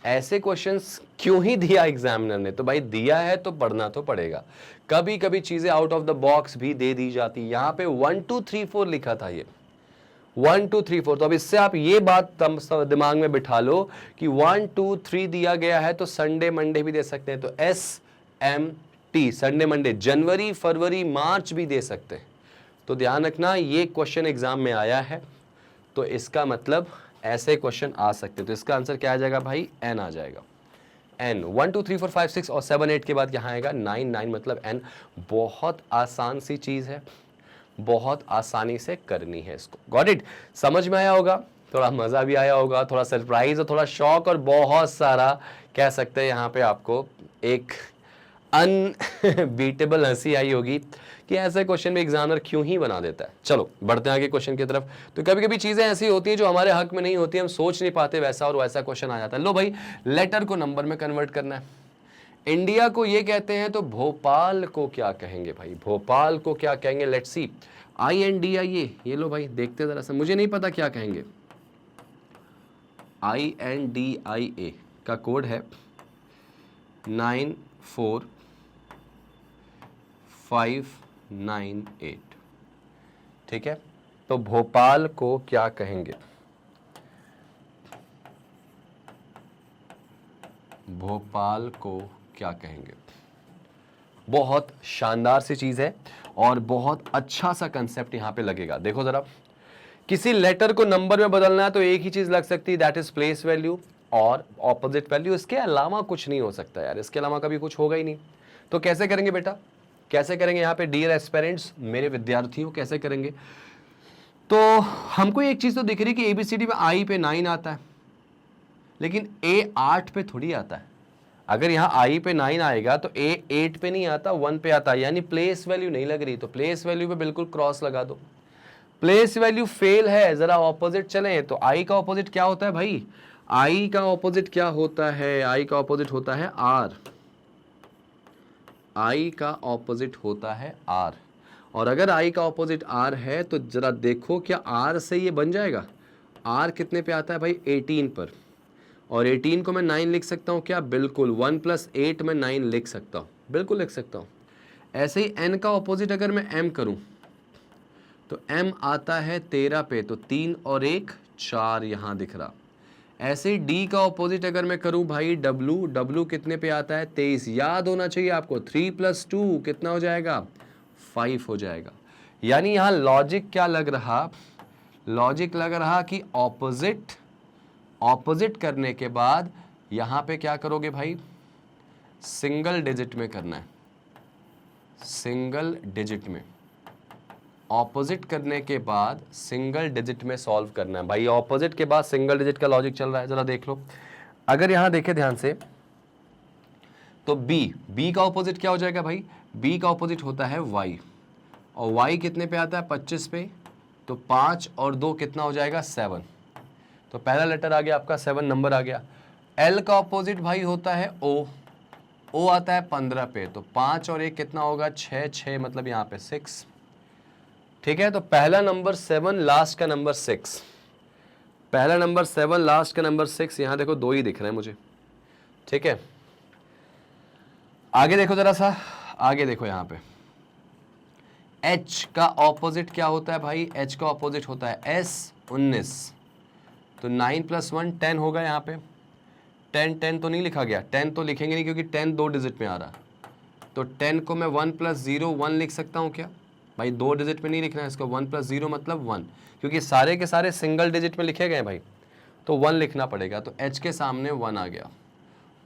ऐसे क्वेश्चंस क्यों ही दिया एग्जामिनर ने। तो भाई दिया है तो पढ़ना तो पड़ेगा। कभी कभी चीजें आउट ऑफ द बॉक्स भी दे दी जाती। यहाँ पे 1 2 3 4 लिखा था, ये 1 2 3 4। तो अब इससे आप ये बात दिमाग में बिठा लो कि 1 2 3 दिया गया है तो संडे मंडे भी दे सकते हैं, तो SMT संडे मंडे, जनवरी फरवरी मार्च भी दे सकते हैं। तो ध्यान रखना, ये क्वेश्चन एग्जाम में आया है तो इसका मतलब ऐसे क्वेश्चन आ सकते हैं। तो इसका आंसर क्या आ जाएगा भाई, n आ जाएगा, n। 1 2 3 4 5 6 और 7 8 के बाद यहाँ आएगा 9 9, मतलब n। बहुत आसान सी चीज है, बहुत आसानी से करनी है इसको। गॉट इट, समझ में आया होगा, थोड़ा मजा भी आया होगा, थोड़ा सरप्राइज और थोड़ा शौक और बहुत सारा कह सकते हैं यहाँ पे आपको एक अनबीटेबल हंसी आई होगी कि ऐसे क्वेश्चन में एग्जामिनर क्यों ही बना देता है। चलो बढ़ते हैं आगे क्वेश्चन की तरफ। तो कभी कभी चीजें ऐसी होती हैं जो हमारे हक में नहीं होती, हम सोच नहीं पाते वैसा, और वैसा क्वेश्चन आ जाता है। लो भाई, लेटर को नंबर में कन्वर्ट करना है। इंडिया को ये कहते हैं तो भोपाल को क्या कहेंगे भाई, भोपाल को क्या कहेंगे, लेट्स सी। INDIA, ये लो भाई देखते जरा सा, मुझे नहीं पता क्या कहेंगे। INDIA का कोड है 94598, ठीक है। तो भोपाल को क्या कहेंगे, भोपाल को क्या कहेंगे। बहुत शानदार सी चीज है और बहुत अच्छा सा कंसेप्ट यहां पे लगेगा। देखो जरा, किसी लेटर को नंबर में बदलना है तो एक ही चीज लग सकती है, दैट इज प्लेस वैल्यू और ऑपोजिट वैल्यू। इसके अलावा कुछ नहीं हो सकता यार, इसके अलावा कभी कुछ होगा ही नहीं। तो कैसे करेंगे बेटा, कैसे करेंगे यहाँ पे डियर एस्पिरेंट्स, मेरे विद्यार्थियों, कैसे करेंगे। तो हमको एक चीज तो दिख रही कि ABCD में I पे 9 आता है, लेकिन A 8 पे थोड़ी आता है। अगर यहाँ I पे 9 आएगा तो A 8 पे नहीं आता, 1 पे आता है, यानी प्लेस वैल्यू नहीं लग रही। तो प्लेस वैल्यू पे बिल्कुल क्रॉस लगा दो। प्लेस वैल्यू फेल है, जरा ऑपोजिट चलें। तो I का ऑपोजिट क्या होता है भाई, I का ऑपोजिट क्या होता है, I का ऑपोजिट होता है R। I का ऑपोजिट होता है R, और अगर I का ऑपोजिट R है तो जरा देखो क्या R से ये बन जाएगा। R कितने पे आता है भाई, 18 पर, और 18 को मैं 9 लिख सकता हूँ क्या, बिल्कुल। 1 + 8 में 9 लिख सकता हूँ, बिल्कुल लिख सकता हूँ। ऐसे ही N का ऑपोजिट अगर मैं M करूँ तो M आता है 13 पे, तो 3 और 1 4 यहाँ दिख रहा। ऐसे ही D का ऑपोजिट अगर मैं करूँ भाई W कितने पे आता है, 23। याद होना चाहिए आपको, 3 + 2 कितना हो जाएगा, 5 हो जाएगा। यानी यहां लॉजिक क्या लग रहा, लॉजिक लग रहा कि ऑपोजिट करने के बाद यहां पे क्या करोगे भाई, सिंगल डिजिट में करना है, सिंगल डिजिट में ऑपोजिट करने के बाद सिंगल डिजिट में सॉल्व करना है। भाई ऑपोजिट के बाद सिंगल डिजिट का लॉजिक चल रहा है, जरा देख लो। अगर यहां देखें ध्यान से तो बी का ऑपोजिट क्या हो जाएगा भाई, बी का ऑपोजिट होता है वाई, और वाई कितने पे आता है 25 पे, तो 5 और 2 कितना हो जाएगा 7, तो पहला लेटर आ गया आपका 7 नंबर आ गया। एल का ऑपोजिट भाई होता है ओ आता है 15 पे, तो 5 और 1 कितना होगा 6 मतलब यहाँ पे 6, ठीक है। तो पहला नंबर 7 लास्ट का नंबर 6, पहला नंबर 7 लास्ट का नंबर 6, यहां देखो 2 ही दिख रहे हैं मुझे, ठीक है। आगे देखो जरा सा, आगे देखो यहां पे H का ऑपोजिट क्या होता है भाई, H का ऑपोजिट होता है S 19, तो 9 + 1 10 होगा यहाँ पे। 10 तो नहीं लिखा गया, 10 तो लिखेंगे नहीं क्योंकि 10 2 डिजिट में आ रहा, तो 10 को मैं 1 + 0 1 लिख सकता हूँ क्या भाई, 2 डिजिट में नहीं लिखना है इसको, 1 + 0 मतलब 1, क्योंकि सारे के सारे सिंगल डिजिट में लिखे गए भाई, तो 1 लिखना पड़ेगा, तो H के सामने 1 आ गया।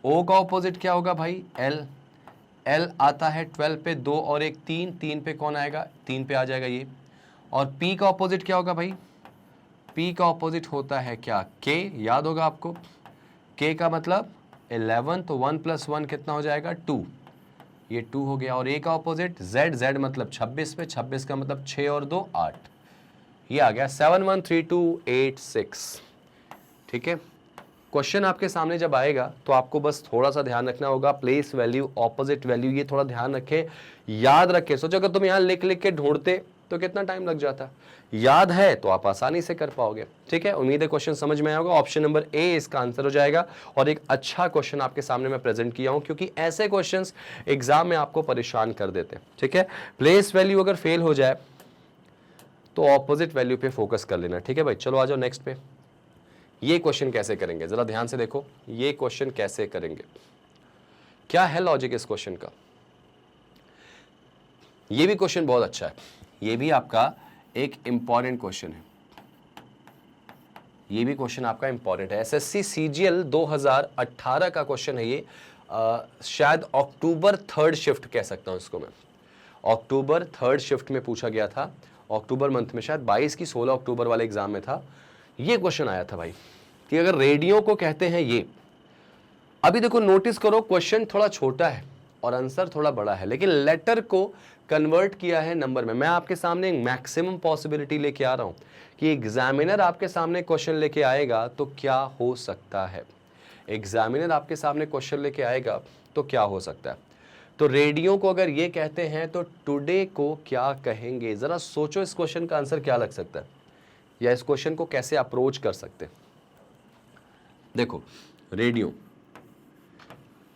O का ऑपोजिट क्या होगा भाई, L आता है 12 पे, 2 और 1 3 पे कौन आएगा, 3 पे आ जाएगा ये। और P का ऑपोजिट क्या होगा भाई, P का ऑपोजिट होता है क्या, K, याद होगा आपको, K का मतलब 11, तो 1 + 1 कितना हो जाएगा 2, ये 2 हो गया। और A का ऑपोजिट Z मतलब 26 पे, 26 का मतलब 6 और 2 8, ये आ गया 7 1 3 2 8 6, ठीक है। क्वेश्चन आपके सामने जब आएगा तो आपको बस थोड़ा सा ध्यान रखना होगा, प्लेस वैल्यू, ऑपोजिट वैल्यू, ये थोड़ा ध्यान रखें, याद रखें। सोचो अगर तुम यहाँ लिख लिख के ढूंढते तो कितना टाइम लग जाता, याद है तो आप आसानी से कर पाओगे, ठीक है। उम्मीद है क्वेश्चन समझ में आया होगा। ऑप्शन नंबर ए इसका आंसर हो जाएगा, और एक अच्छा क्वेश्चन आपके सामने मैं प्रेजेंट किया हूं, क्योंकि ऐसे क्वेश्चंस एग्जाम में आपको परेशान कर देते हैं, ठीक है। प्लेस वैल्यू अगर फेल हो जाए तो ऑपोजिट वैल्यू पे फोकस कर लेना, ठीक है भाई। चलो आ जाओ नेक्स्ट पे। ये क्वेश्चन कैसे करेंगे जरा ध्यान से देखो, ये क्वेश्चन कैसे करेंगे, क्या है लॉजिक इस क्वेश्चन का। ये भी क्वेश्चन बहुत अच्छा है, ये भी आपका एक इंपॉर्टेंट क्वेश्चन है, ये भी क्वेश्चन आपका इंपॉर्टेंट है। एसएससी सीजीएल 2018 का क्वेश्चन है ये, शायद अक्टूबर 3rd शिफ्ट कह सकता हूं इसको मैं, अक्टूबर 3rd शिफ्ट में पूछा गया था, अक्टूबर मंथ में, शायद 22 की 16 अक्टूबर वाले एग्जाम में था ये क्वेश्चन आया था भाई, कि अगर रेडियो को कहते हैं ये, अभी देखो नोटिस करो क्वेश्चन थोड़ा छोटा है और आंसर थोड़ा बड़ा है, लेकिन लेटर को कन्वर्ट किया है नंबर में। मैं आपके सामने एक मैक्सिमम पॉसिबिलिटी लेके आ रहा हूं कि एग्जामिनर आपके सामने क्वेश्चन लेके आएगा तो क्या हो सकता है, एग्जामिनर आपके सामने क्वेश्चन लेके आएगा तो क्या हो सकता है। तो रेडियो को अगर ये कहते हैं तो टुडे को क्या कहेंगे, जरा सोचो इस क्वेश्चन का आंसर क्या लग सकता है, या इस क्वेश्चन को कैसे अप्रोच कर सकते हैं। देखो रेडियो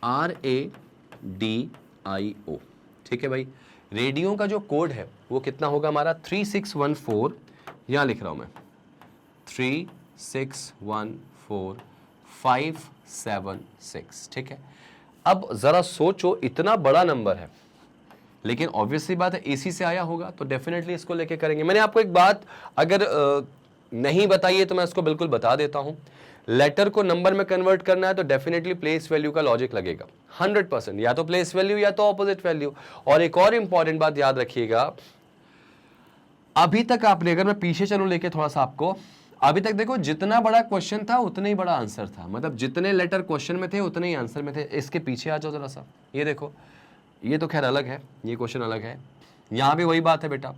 RADIO, ठीक है भाई। रेडियो का जो कोड है वो कितना होगा हमारा 3614, यहां लिख रहा हूं मैं 3614576, ठीक है। अब जरा सोचो इतना बड़ा नंबर है, लेकिन ऑब्वियसली बात है एसी से आया होगा, तो डेफिनेटली इसको लेके करेंगे। मैंने आपको एक बात अगर नहीं बताई है तो मैं इसको बिल्कुल बता देता हूं, लेटर को नंबर में कन्वर्ट करना है तो डेफिनेटली प्लेस वैल्यू का लॉजिक लगेगा 100%, या तो प्लेस वैल्यू या तो ऑपोजिट वैल्यू। और एक और इंपॉर्टेंट बात याद रखिएगा, अभी तक आपने, अगर मैं पीछे चलूं लेके थोड़ा सा आपको, अभी तक देखो जितना बड़ा क्वेश्चन था उतना ही बड़ा आंसर था, मतलब जितने लेटर क्वेश्चन में थे उतने ही आंसर में थे। इसके पीछे आ जाओ जरा सा, ये देखो, ये तो खैर अलग है, ये क्वेश्चन अलग है, यहां भी वही बात है बेटा,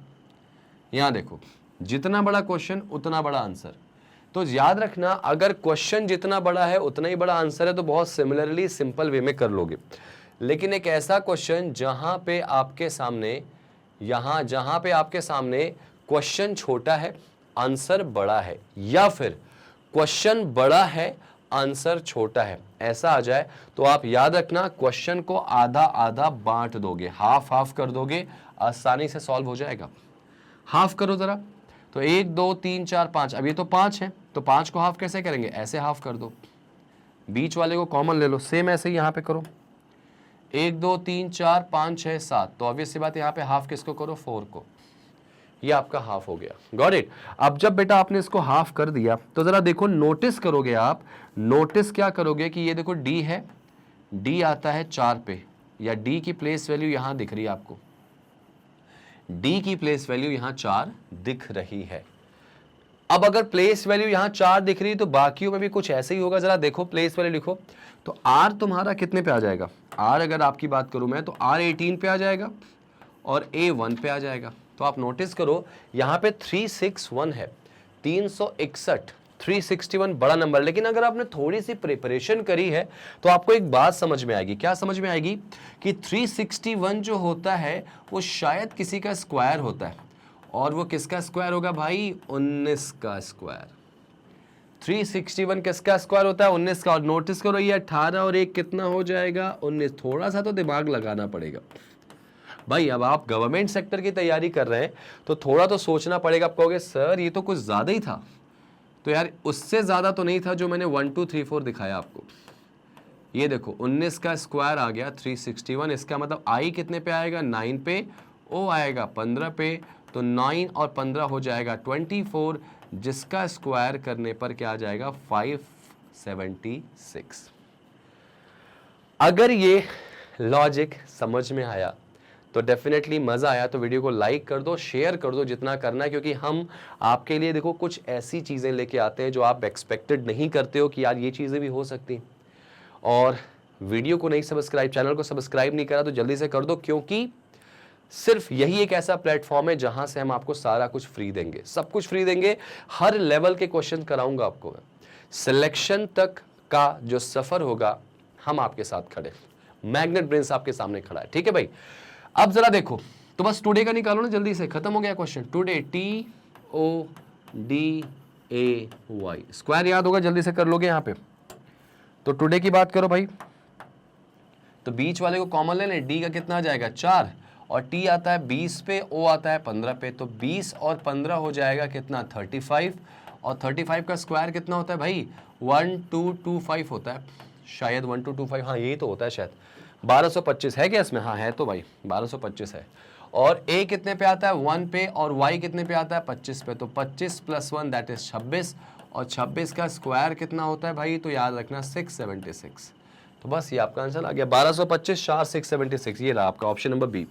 यहां देखो जितना बड़ा क्वेश्चन उतना बड़ा आंसर। तो याद रखना अगर क्वेश्चन जितना बड़ा है उतना ही बड़ा आंसर है तो बहुत सिमिलरली सिंपल वे में कर लोगे। लेकिन एक ऐसा क्वेश्चन जहां पे आपके सामने, जहां पे आपके सामने क्वेश्चन छोटा है आंसर बड़ा है, या फिर क्वेश्चन बड़ा है आंसर छोटा है, ऐसा आ जाए तो आप याद रखना क्वेश्चन को आधा आधा बांट दोगे, हाफ हाफ कर दोगे, आसानी से सॉल्व हो जाएगा। हाफ करो जरा, तो 1 2 3 4 5, अब ये तो 5 है, तो 5 को हाफ कैसे करेंगे, ऐसे हाफ कर दो, बीच वाले को कॉमन ले लो, सेम ऐसे ही यहां पे करो, 1 2 3 4 5 6 7, तो ऑब्वियस सी बात है यहाँ पे हाफ किसको करो 4 को, ये आपका हाफ हो गया। Got it. अब जब बेटा आपने इसको हाफ कर दिया तो जरा देखो, नोटिस करोगे आप, नोटिस क्या करोगे कि ये देखो डी है, डी आता है 4 पे, या डी की प्लेस वैल्यू यहां दिख रही है आपको, डी की प्लेस वैल्यू यहां 4 दिख रही है। अब अगर प्लेस वैल्यू यहां 4 दिख रही है तो बाकियों में भी कुछ ऐसे ही होगा। जरा देखो प्लेस वैल्यू लिखो, तो आर तुम्हारा कितने पे आ जाएगा, आर अगर आपकी बात करूं मैं तो आर 18 पे आ जाएगा और ए 1 पे आ जाएगा। तो आप नोटिस करो यहां पे 361 है, 361, 361 बड़ा नंबर। लेकिन अगर आपने थोड़ी सी प्रिपरेशन करी है तो आपको एक बात समझ में आएगी। क्या समझ में आएगी? कि 361 जो होता है वो शायद किसी का स्क्वायर होता है, और वो किसका स्क्वायर होगा भाई? 19 का स्क्वायर। 361 किसका स्क्वायर होता है? 19 का। और नोटिस करो ये 18 और 1 कितना हो जाएगा? 19। थोड़ा सा तो दिमाग लगाना पड़ेगा भाई। अब आप गवर्नमेंट सेक्टर की तैयारी कर रहे हैं तो थोड़ा तो सोचना पड़ेगा। आप कहोगे सर ये तो कुछ ज्यादा ही था, तो यार उससे ज्यादा तो नहीं था जो मैंने 1 2 3 4 दिखाया आपको। ये देखो 19 का स्क्वायर आ गया 361, इसका मतलब आई कितने पे आएगा? 9 पे, ओ आएगा 15 पे, तो 9 और 15 हो जाएगा 24, जिसका स्क्वायर करने पर क्या आ जाएगा? 576। अगर ये लॉजिक समझ में आया तो डेफिनेटली मजा आया तो वीडियो को लाइक कर दो, शेयर कर दो जितना करना है, क्योंकि हम आपके लिए देखो कुछ ऐसी चीजें लेके आते हैं जो आप एक्सपेक्टेड नहीं करते हो कि यार ये चीजें भी हो सकती। और वीडियो को नहीं सब्सक्राइब, चैनल को सब्सक्राइब नहीं करा तो जल्दी से कर दो, क्योंकि सिर्फ यही एक ऐसा प्लेटफॉर्म है जहां से हम आपको सारा कुछ फ्री देंगे, सब कुछ फ्री देंगे। हर लेवल के क्वेश्चन कराऊंगा आपको, सिलेक्शन तक का जो सफर होगा हम आपके साथ खड़े, मैग्नेट ब्रेन्स आपके सामने खड़ा है। ठीक है भाई। अब जरा देखो, तो बस टुडे का निकालो ना जल्दी से, खत्म हो गया क्वेश्चन। टुडे TODAY, स्क्वायर याद होगा, जल्दी से कर लोगे यहां पे। तो टुडे की बात करो भाई, तो बीच वाले को कॉमन ले लें, डी का कितना आ जाएगा? 4, और टी आता है 20 पे, ओ आता है 15 पे, तो 20 और 15 हो जाएगा कितना? 35, और 35 का स्क्वायर कितना होता है भाई? 1225 होता है शायद, 1225, हाँ यही तो होता है शायद। 1225 है क्या इसमें? हाँ है तो भाई 1225 है। और a कितने पे आता है? 1 पे, और y कितने पे आता है? 25 पे, तो 25 + 1 दैट इज 26, और 26 का स्क्वायर कितना होता है भाई? तो याद रखना 676। तो बस ये आपका आंसर आ गया, 1225 4 676। ये रहा आपका ऑप्शन नंबर बी।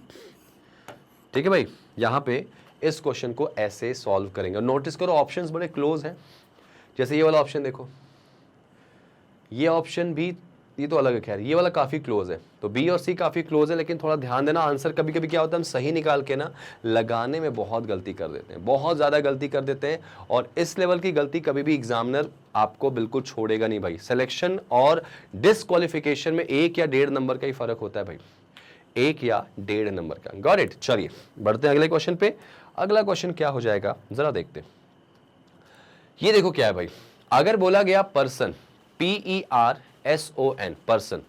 ठीक है भाई। यहाँ पे इस क्वेश्चन को ऐसे सॉल्व करेंगे। नोटिस करो ऑप्शंस बड़े क्लोज हैं। जैसे ये वाला ऑप्शन देखो, ये ऑप्शन भी, ये तो अलग है खैर, ये वाला काफी क्लोज है। तो बी और सी काफी क्लोज है, लेकिन थोड़ा ध्यान देना, आंसर कभी कभी क्या होता है हम सही निकाल के ना लगाने में बहुत गलती कर देते हैं, बहुत ज्यादा गलती कर देते हैं। और इस लेवल की गलती कभी भी एग्जामिनर आपको बिल्कुल छोड़ेगा नहीं भाई। सिलेक्शन और डिस्क्वालिफिकेशन में 1 या 1.5 नंबर का ही फर्क होता है भाई, 1 या 1.5 नंबर का। Got it. चलिए बढ़ते हैं अगले क्वेश्चन पे। अगला क्वेश्चन क्या हो जाएगा जरा देखते हैं। ये देखो क्या है भाई, अगर बोला गया पर्सन, PERSON, पर्सन,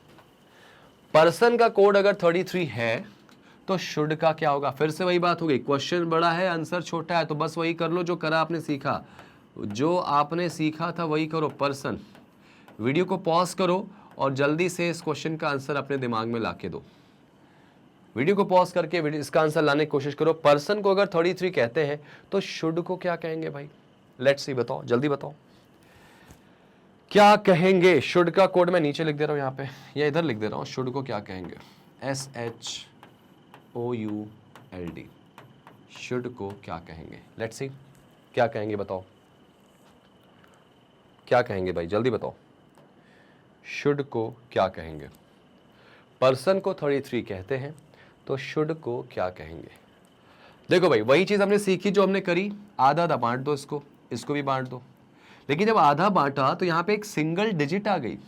पर्सन का कोड अगर 33 है तो शुड का क्या होगा? फिर से वही बात हो गई, क्वेश्चन बड़ा है आंसर छोटा है, तो बस वही कर लो जो करा आपने सीखा, जो आपने सीखा था वही करो। पर्सन, वीडियो को पॉज करो और जल्दी से इस क्वेश्चन का आंसर अपने दिमाग में लाके दो। वीडियो को पॉज करके इसका आंसर लाने की कोशिश करो। पर्सन को अगर 33 कहते हैं तो शुड को क्या कहेंगे भाई? लेट्स सी, बताओ जल्दी बताओ क्या कहेंगे। शुड का कोड मैं नीचे लिख दे रहा हूं यहाँ पे, या इधर लिख दे रहा हूं। शुड को क्या कहेंगे? SHOULD, शुड को क्या कहेंगे? लेट्स सी क्या कहेंगे, बताओ क्या कहेंगे भाई, जल्दी बताओ। शुड को क्या कहेंगे? पर्सन को 33 कहते हैं तो शुड को क्या कहेंगे? देखो भाई वही चीज हमने सीखी जो हमने करी, आधा आधा बांट दो, इसको भी बांट दो। लेकिन जब आधा बांटा तो यहां पे एक सिंगल डिजिट आ गई।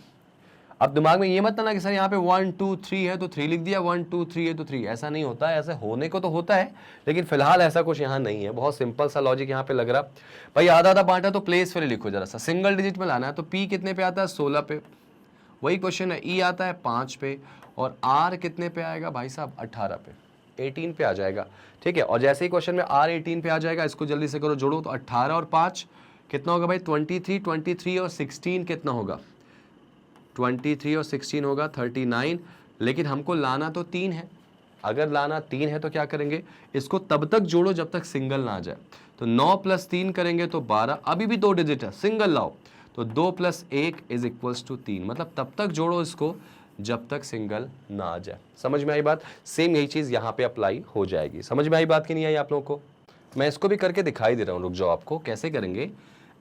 अब दिमाग में ये मत ना कि सर यहाँ पे 1 2 3 है तो 3 लिख दिया, 1 2 3 है तो 3, ऐसा नहीं होता है। ऐसे होने को तो होता है लेकिन फिलहाल ऐसा कुछ यहाँ नहीं है। बहुत सिंपल सा लॉजिक यहाँ पे लग रहा। भाई आधा आधा बांटा तो प्लेस फिर लिखो जरा सा, सिंगल डिजिट में लाना है। तो P कितने पे आता है? 16 पे, वही क्वेश्चन है। E आता है 5 पे, और R कितने पे आएगा भाई साहब? 18 पे, 18 पे आ जाएगा। ठीक है। और जैसे ही क्वेश्चन में R 18 पे आ जाएगा, इसको जल्दी से करो, जोड़ो। तो 18 और 5 कितना होगा भाई? 23, 23 और 16 कितना होगा? 23 और 16 होगा 39। लेकिन हमको लाना तो 3 है, अगर लाना 3 है तो क्या करेंगे, इसको तब तक जोड़ो जब तक सिंगल ना आ जाए। तो 9 + 3 करेंगे तो 12, अभी भी 2 डिजिट है, सिंगल लाओ तो 2 + 1 = 3, मतलब तब तक जोड़ो इसको जब तक सिंगल ना आ जाए। समझ में आई बात? सेम यही चीज यहां पे अप्लाई हो जाएगी। समझ में आई बात कि नहीं आई आप लोगों को? मैं इसको भी करके दिखाई दे रहा हूं, रुक जाओ। आपको कैसे करेंगे,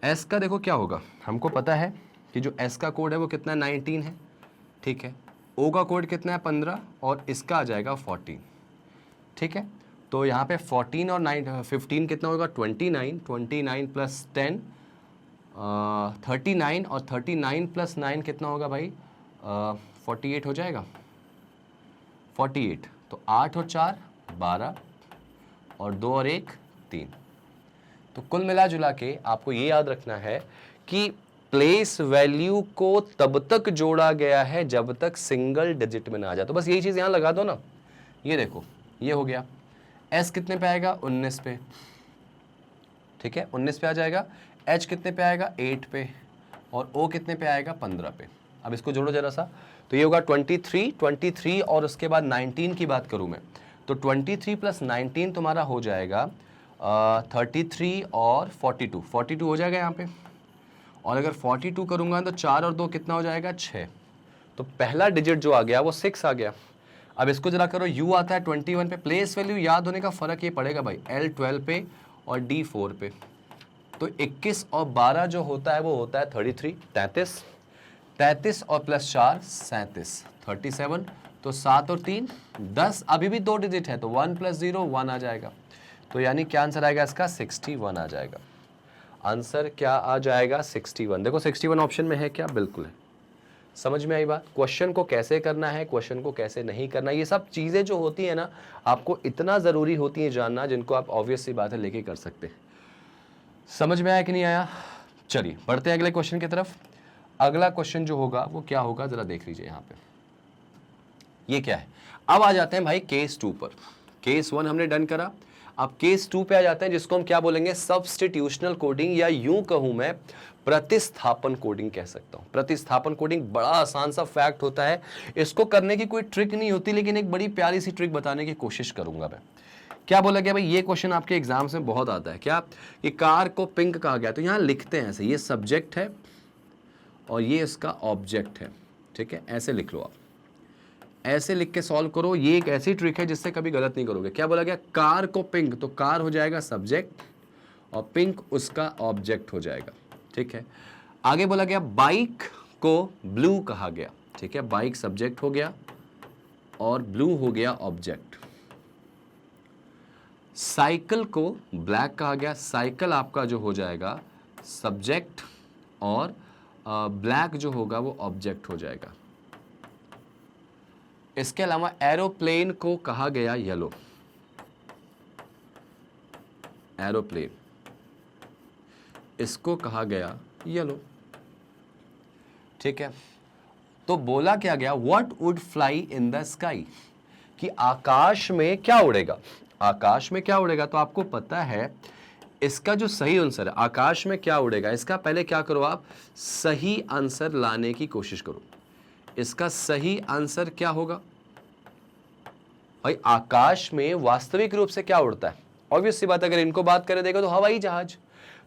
एस का देखो क्या होगा, हमको पता है कि जो एस का कोड है वो कितना है, 19 है, ठीक है। ओ का कोड कितना है, 15, और इसका आ जाएगा 14, ठीक है। तो यहाँ पे 14 और 15 कितना होगा, 29, 29 + 10 39, और 39 + 9 कितना होगा भाई, 48 हो जाएगा, 48। तो 8 और 4 12, और 2 और 1 3। तो कुल मिला जुला के आपको ये याद रखना है कि प्लेस वैल्यू को तब तक जोड़ा गया है जब तक सिंगल डिजिट में ना आ जाए। तो बस यही चीज यहां लगा दो ना। ये देखो, ये हो गया। एस कितने पे आएगा, 19 पे, ठीक है, 19 पे आ जाएगा। एच कितने पे आएगा, 8 पे, और ओ कितने पे आएगा, 15 पे। अब इसको जोड़ो जरा सा, तो ये होगा 23, और उसके बाद 19 की बात करूं मैं, तो 23 + 19 तुम्हारा हो जाएगा 33 और 42 हो जाएगा यहाँ पे। और अगर 42 करूंगा तो 4 और 2 कितना हो जाएगा, 6। तो पहला डिजिट जो आ गया वो 6 आ गया। अब इसको जरा करो, u आता है 21 पे। प्लेस वैल्यू याद होने का फर्क ये पड़ेगा भाई, l 12 पे और d 4 पे। तो 21 और 12 जो होता है वो होता है 33, 33 और +4 37, 37। तो 7 और 3 10, अभी भी 2 डिजिट है, तो 1 + 0 1 आ जाएगा। तो यानी क्या आंसर आएगा इसका, 61 आ जाएगा। आंसर क्या आ जाएगा, 61। देखो 61 ऑप्शन में है क्या, बिल्कुल है। समझ में आई बात? क्वेश्चन को कैसे करना है, क्वेश्चन को कैसे नहीं करना, ये सब चीजें जो होती है ना, आपको इतना जरूरी होती है जानना, जिनको आप ऑब्वियस सी बात है लेके कर सकते हैं। समझ में आया कि नहीं आया? चलिए बढ़ते हैं अगले क्वेश्चन की तरफ। अगला क्वेश्चन जो होगा वो क्या होगा, जरा देख लीजिए यहाँ पे। ये क्या है, अब आ जाते हैं भाई केस 2 पर। केस 1 हमने डन करा, अब केस 2 पे आ जाते हैं, जिसको हम क्या बोलेंगे, सब्स्टिट्यूशनल कोडिंग, या यूं कहूं मैं प्रतिस्थापन कोडिंग कह सकता हूं। प्रतिस्थापन कोडिंग बड़ा आसान सा फैक्ट होता है, इसको करने की कोई ट्रिक नहीं होती, लेकिन एक बड़ी प्यारी सी ट्रिक बताने की कोशिश करूंगा मैं। क्या बोला गया भाई, ये क्वेश्चन आपके एग्जाम्स में बहुत आता है, क्या कि कार को पिंक कहा गया, तो यहां लिखते हैं ऐसे, ये सब्जेक्ट है और ये इसका ऑब्जेक्ट है, ठीक है, ऐसे लिख लो आप, ऐसे लिख के सॉल्व करो। ये एक ऐसी ट्रिक है जिससे कभी गलत नहीं करोगे। क्या बोला गया, कार को पिंक, तो कार हो जाएगा सब्जेक्ट और पिंक उसका ऑब्जेक्ट हो जाएगा, ठीक है। आगे बोला गया बाइक को ब्लू कहा गया, ठीक है, बाइक सब्जेक्ट हो गया और ब्लू हो गया ऑब्जेक्ट। साइकिल को ब्लैक कहा गया, साइकिल आपका जो हो जाएगा सब्जेक्ट और ब्लैक जो होगा वो ऑब्जेक्ट हो जाएगा। इसके अलावा एरोप्लेन को कहा गया येलो, एरोप्लेन, इसको कहा गया येलो, ठीक है। तो बोला क्या गया, what would fly in the sky, कि आकाश में क्या उड़ेगा, आकाश में क्या उड़ेगा। तो आपको पता है इसका जो सही आंसर है, आकाश में क्या उड़ेगा, इसका पहले क्या करो आप, सही आंसर लाने की कोशिश करो। इसका सही आंसर क्या होगा भाई, आकाश में वास्तविक रूप से क्या उड़ता है, ऑब्वियस सी बात, अगर इनको बात करें देखो तो हवाई जहाज।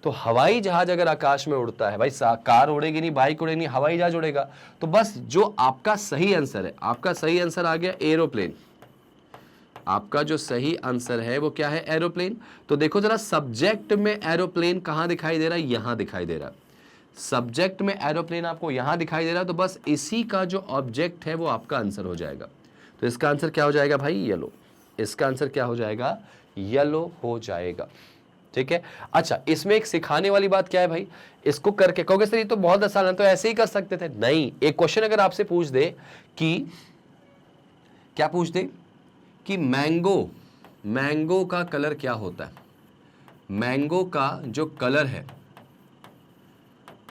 तो हवाई जहाज अगर आकाश में उड़ता है भाई, कार उड़ेगी नहीं, बाइक उड़ेगी नहीं, हवाई जहाज उड़ेगा। तो बस जो आपका सही आंसर है, आपका सही आंसर आ गया एरोप्लेन। आपका जो सही आंसर है वो क्या है, एरोप्लेन। तो देखो जरा, सब्जेक्ट में एरोप्लेन कहां दिखाई दे रहा है, यहां दिखाई दे रहा है। सब्जेक्ट में एरोप्लेन आपको यहां दिखाई दे रहा है, तो बस इसी का जो ऑब्जेक्ट है वो आपका आंसर हो जाएगा। तो इसका आंसर क्या हो जाएगा भाई, येलो। इसका आंसर क्या हो जाएगा, येलो हो जाएगा, ठीक है। अच्छा, इसमें एक सिखाने वाली बात क्या है भाई, इसको करके कहोगे सर ये तो बहुत आसान है, तो ऐसे ही कर सकते थे। नहीं, एक क्वेश्चन अगर आपसे पूछ दे कि क्या पूछ दे कि मैंगो का कलर क्या होता है, मैंगो का जो कलर है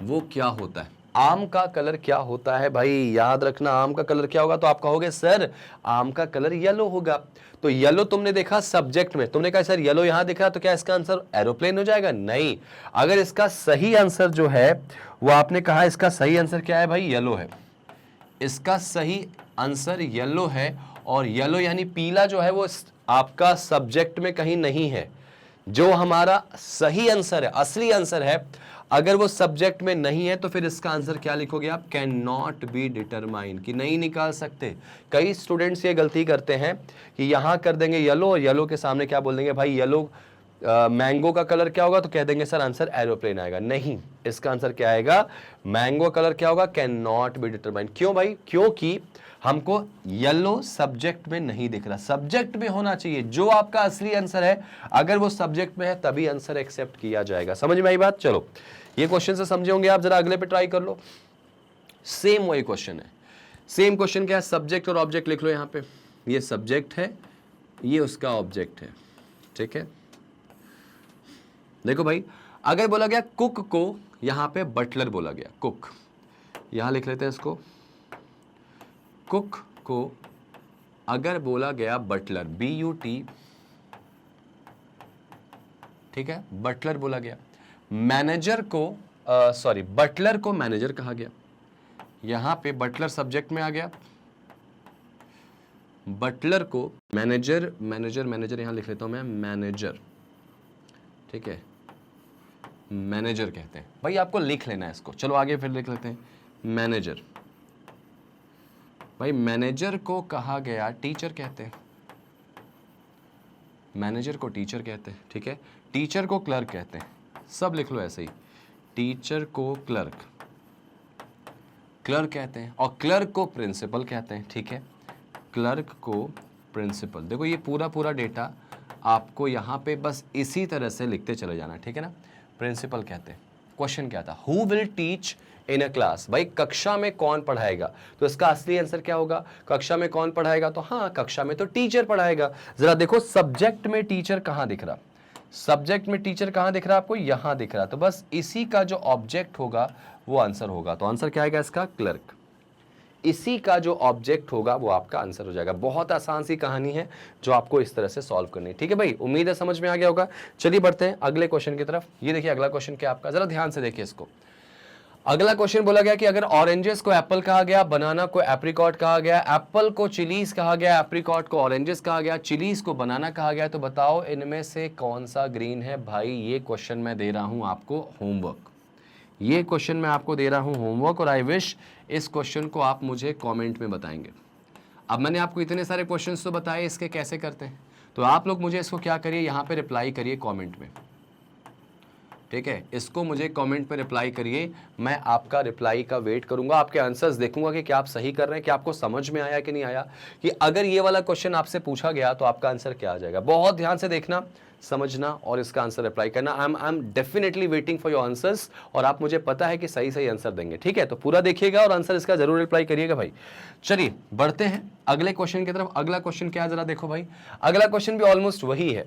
वो क्या होता है, आम का कलर क्या होता है भाई, याद रखना आम का कलर क्या होगा। तो आप कहोगे सर आम का कलर येलो होगा। तो येलो तुमने देखा सब्जेक्ट में, तुमने कहा सर येलो यहां दिख रहा, तो क्या इसका आंसर एरोप्लेन हो जाएगा, नहीं। अगर इसका सही आंसर जो है वो आपने कहा, इसका सही आंसर क्या है भाई, येलो है। इसका सही आंसर येलो है, और येलो यानी पीला जो है वो आपका सब्जेक्ट में कहीं नहीं है। जो हमारा सही आंसर है, असली आंसर है, अगर वो सब्जेक्ट में नहीं है तो फिर इसका आंसर क्या लिखोगे आप? कैन नॉट बी डिटरमाइन, कि नहीं निकाल सकते। कई स्टूडेंट्स ये गलती करते हैं कि यहां कर देंगे येलो और येलो के सामने क्या बोल देंगे, भाई येलो मैंगो का कलर क्या होगा, तो कह देंगे सर आंसर एरोप्लेन आएगा। नहीं, इसका आंसर क्या आएगा? मैंगो कलर क्या होगा? Can not be determine. क्यों भाई? क्योंकि हमको येलो सब्जेक्ट में नहीं दिख रहा, सब्जेक्ट में होना चाहिए। जो आपका असली आंसर है अगर वो सब्जेक्ट में है तभी आंसर एक्सेप्ट किया जाएगा। समझ में आई बात? चलो ये क्वेश्चन से समझे होंगे आप, जरा अगले पे ट्राई कर लो। सेम वही क्वेश्चन है। सेम क्वेश्चन क्या है? सब्जेक्ट और ऑब्जेक्ट लिख लो यहां पे। ये सब्जेक्ट है, ये उसका ऑब्जेक्ट है, ठीक है। देखो भाई, अगर बोला गया कुक को, यहां पे बटलर बोला गया, कुक, यहां लिख लेते हैं इसको। कुक को अगर बोला गया बटलर, BUT, ठीक है, बटलर बोला गया। मैनेजर को सॉरी, बटलर को मैनेजर कहा गया। यहां पे बटलर सब्जेक्ट में आ गया, बटलर को मैनेजर, मैनेजर मैनेजर यहां लिख लेता हूं मैं, मैनेजर, ठीक है, मैनेजर कहते हैं। भाई आपको लिख लेना है इसको। चलो आगे फिर लिख लेते हैं, मैनेजर। भाई मैनेजर को कहा गया टीचर कहते हैं, मैनेजर को टीचर कहते हैं, ठीक है। टीचर को क्लर्क कहते हैं, सब लिख लो ऐसे ही, टीचर को क्लर्क, क्लर्क कहते हैं, और क्लर्क को प्रिंसिपल कहते हैं, ठीक है, क्लर्क को प्रिंसिपल। देखो ये पूरा पूरा डेटा आपको यहाँ पे बस इसी तरह से लिखते चले जाना, ठीक है ना। प्रिंसिपल कहते हैं। क्वेश्चन क्या था? Who will teach in a class. भाई कक्षा में कौन पढ़ाएगा, तो इसका असली आंसर क्या होगा? कक्षा में कौन पढ़ाएगा, तो हाँ, कक्षा में तो टीचर पढ़ाएगा। जरा देखो सब्जेक्ट में टीचर कहां दिख रहा, सब्जेक्ट में टीचर कहां दिख रहा आपको? यहां दिख रहा। तो बस इसी का जो ऑब्जेक्ट होगा वो आंसर होगा। तो आंसर क्या आएगा इसका? क्लर्क। इसी का जो ऑब्जेक्ट होगा वो आपका आंसर हो जाएगा। बहुत आसान सी कहानी है जो आपको इस तरह से सॉल्व करनी है, ठीक है भाई। उम्मीद है समझ में आ गया होगा। चलिए बढ़ते हैं अगले क्वेश्चन की तरफ। ये देखिए अगला क्वेश्चन क्या आपका, जरा ध्यान से देखिए इसको। अगला क्वेश्चन बोला गया कि अगर ऑरेंजेस को एप्पल कहा गया, बनाना को एप्रिकॉट कहा गया, एप्पल को चिलीज कहा गया, एप्रिकॉट को ऑरेंजेस कहा गया, चिलीज को बनाना कहा गया, तो बताओ इनमें से कौन सा ग्रीन है। भाई ये क्वेश्चन मैं दे रहा हूं आपको होमवर्क, ये क्वेश्चन मैं आपको दे रहा हूं होमवर्क, और आई विश इस क्वेश्चन को आप मुझे कमेंट में बताएंगे। अब मैंने आपको इतने सारे क्वेश्चंस तो बताए इसके कैसे करते हैं, तो आप लोग मुझे इसको क्या करिए, यहां पे रिप्लाई करिए कमेंट में, ठीक है। इसको मुझे कमेंट पे रिप्लाई करिए, मैं आपका रिप्लाई का वेट करूंगा, आपके आंसर्स देखूंगा कि क्या आप सही कर रहे हैं, कि आपको समझ में आया कि नहीं आया, कि अगर ये वाला क्वेश्चन आपसे पूछा गया तो आपका आंसर क्या आ जाएगा। बहुत ध्यान से देखना, समझना और इसका आंसर रिप्लाई करना। I am definitely waiting for your answers, और आप मुझे पता है कि सही सही आंसर देंगे, ठीक है। तो पूरा देखिएगा और आंसर इसका जरूर रिप्लाई करिएगा भाई। चलिए बढ़ते हैं अगले क्वेश्चन की तरफ। अगला क्वेश्चन क्या है जरा देखो भाई, अगला क्वेश्चन भी ऑलमोस्ट वही है।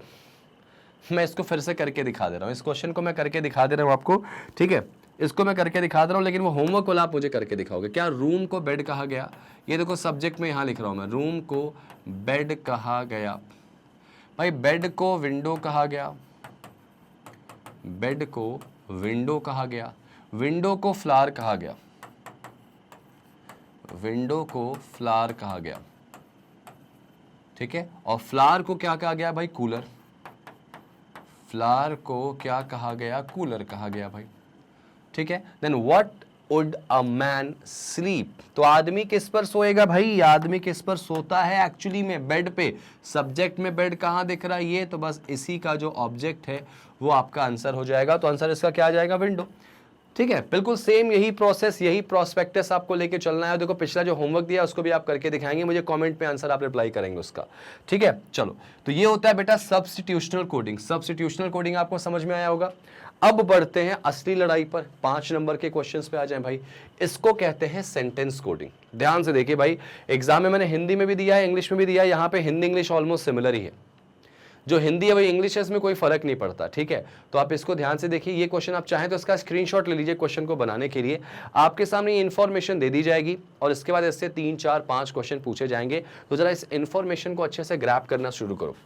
मैं इसको फिर से करके दिखा दे रहा हूं, इस क्वेश्चन को मैं करके दिखा दे रहा हूं आपको, ठीक है। इसको मैं करके दिखा दे रहा हूं, लेकिन वो होमवर्क वाला आप मुझे करके दिखाओगे। क्या रूम को बेड कहा गया? ये देखो सब्जेक्ट में यहां लिख रहा हूं मैं, रूम को बेड कहा गया। भाई बेड को विंडो कहा गया, बेड को विंडो कहा गया, विंडो को फ्लावर कहा गया, विंडो को फ्लावर कहा गया, ठीक है। और फ्लावर को क्या कहा गया भाई? कूलर। फ्लावर को क्या कहा गया? कूलर कहा गया भाई, ठीक है। Then what would a man sleep? तो आदमी किस पर सोएगा भाई? आदमी किस पर सोता है एक्चुअली में? बेड पे। सब्जेक्ट में बेड कहां दिख रहा है? ये तो बस इसी का जो ऑब्जेक्ट है वो आपका आंसर हो जाएगा। तो आंसर इसका क्या आ जाएगा? विंडो, ठीक है। बिल्कुल सेम यही प्रोसेस, यही प्रोस्पेक्टस आपको लेके चलना है। देखो पिछला जो होमवर्क दिया उसको भी आप करके दिखाएंगे, मुझे कमेंट पे आंसर आप रिप्लाई करेंगे उसका, ठीक है। चलो तो ये होता है बेटा सब्स्टिट्यूशनल कोडिंग। सब्स्टिट्यूशनल कोडिंग आपको समझ में आया होगा। अब बढ़ते हैं असली लड़ाई पर, 5 नंबर के क्वेश्चंस पे आ जाएं भाई। इसको कहते हैं सेंटेंस कोडिंग। ध्यान से देखिए भाई, एग्जाम में मैंने हिंदी में भी दिया है, इंग्लिश में भी दिया है। यहाँ पे हिंदी इंग्लिश ऑलमोस्ट सिमिलर ही है। जो हिंदी है वही इंग्लिश है, इसमें कोई फर्क नहीं पड़ता, ठीक है। तो आप इसको ध्यान से देखिए। ये क्वेश्चन आप चाहें तो इसका स्क्रीनशॉट ले लीजिए। क्वेश्चन को बनाने के लिए आपके सामने ये इन्फॉर्मेशन दे दी जाएगी और इसके बाद इससे 3, 4, 5 क्वेश्चन पूछे जाएंगे। तो जरा इस इन्फॉर्मेशन को अच्छे से ग्रैब करना शुरू करो।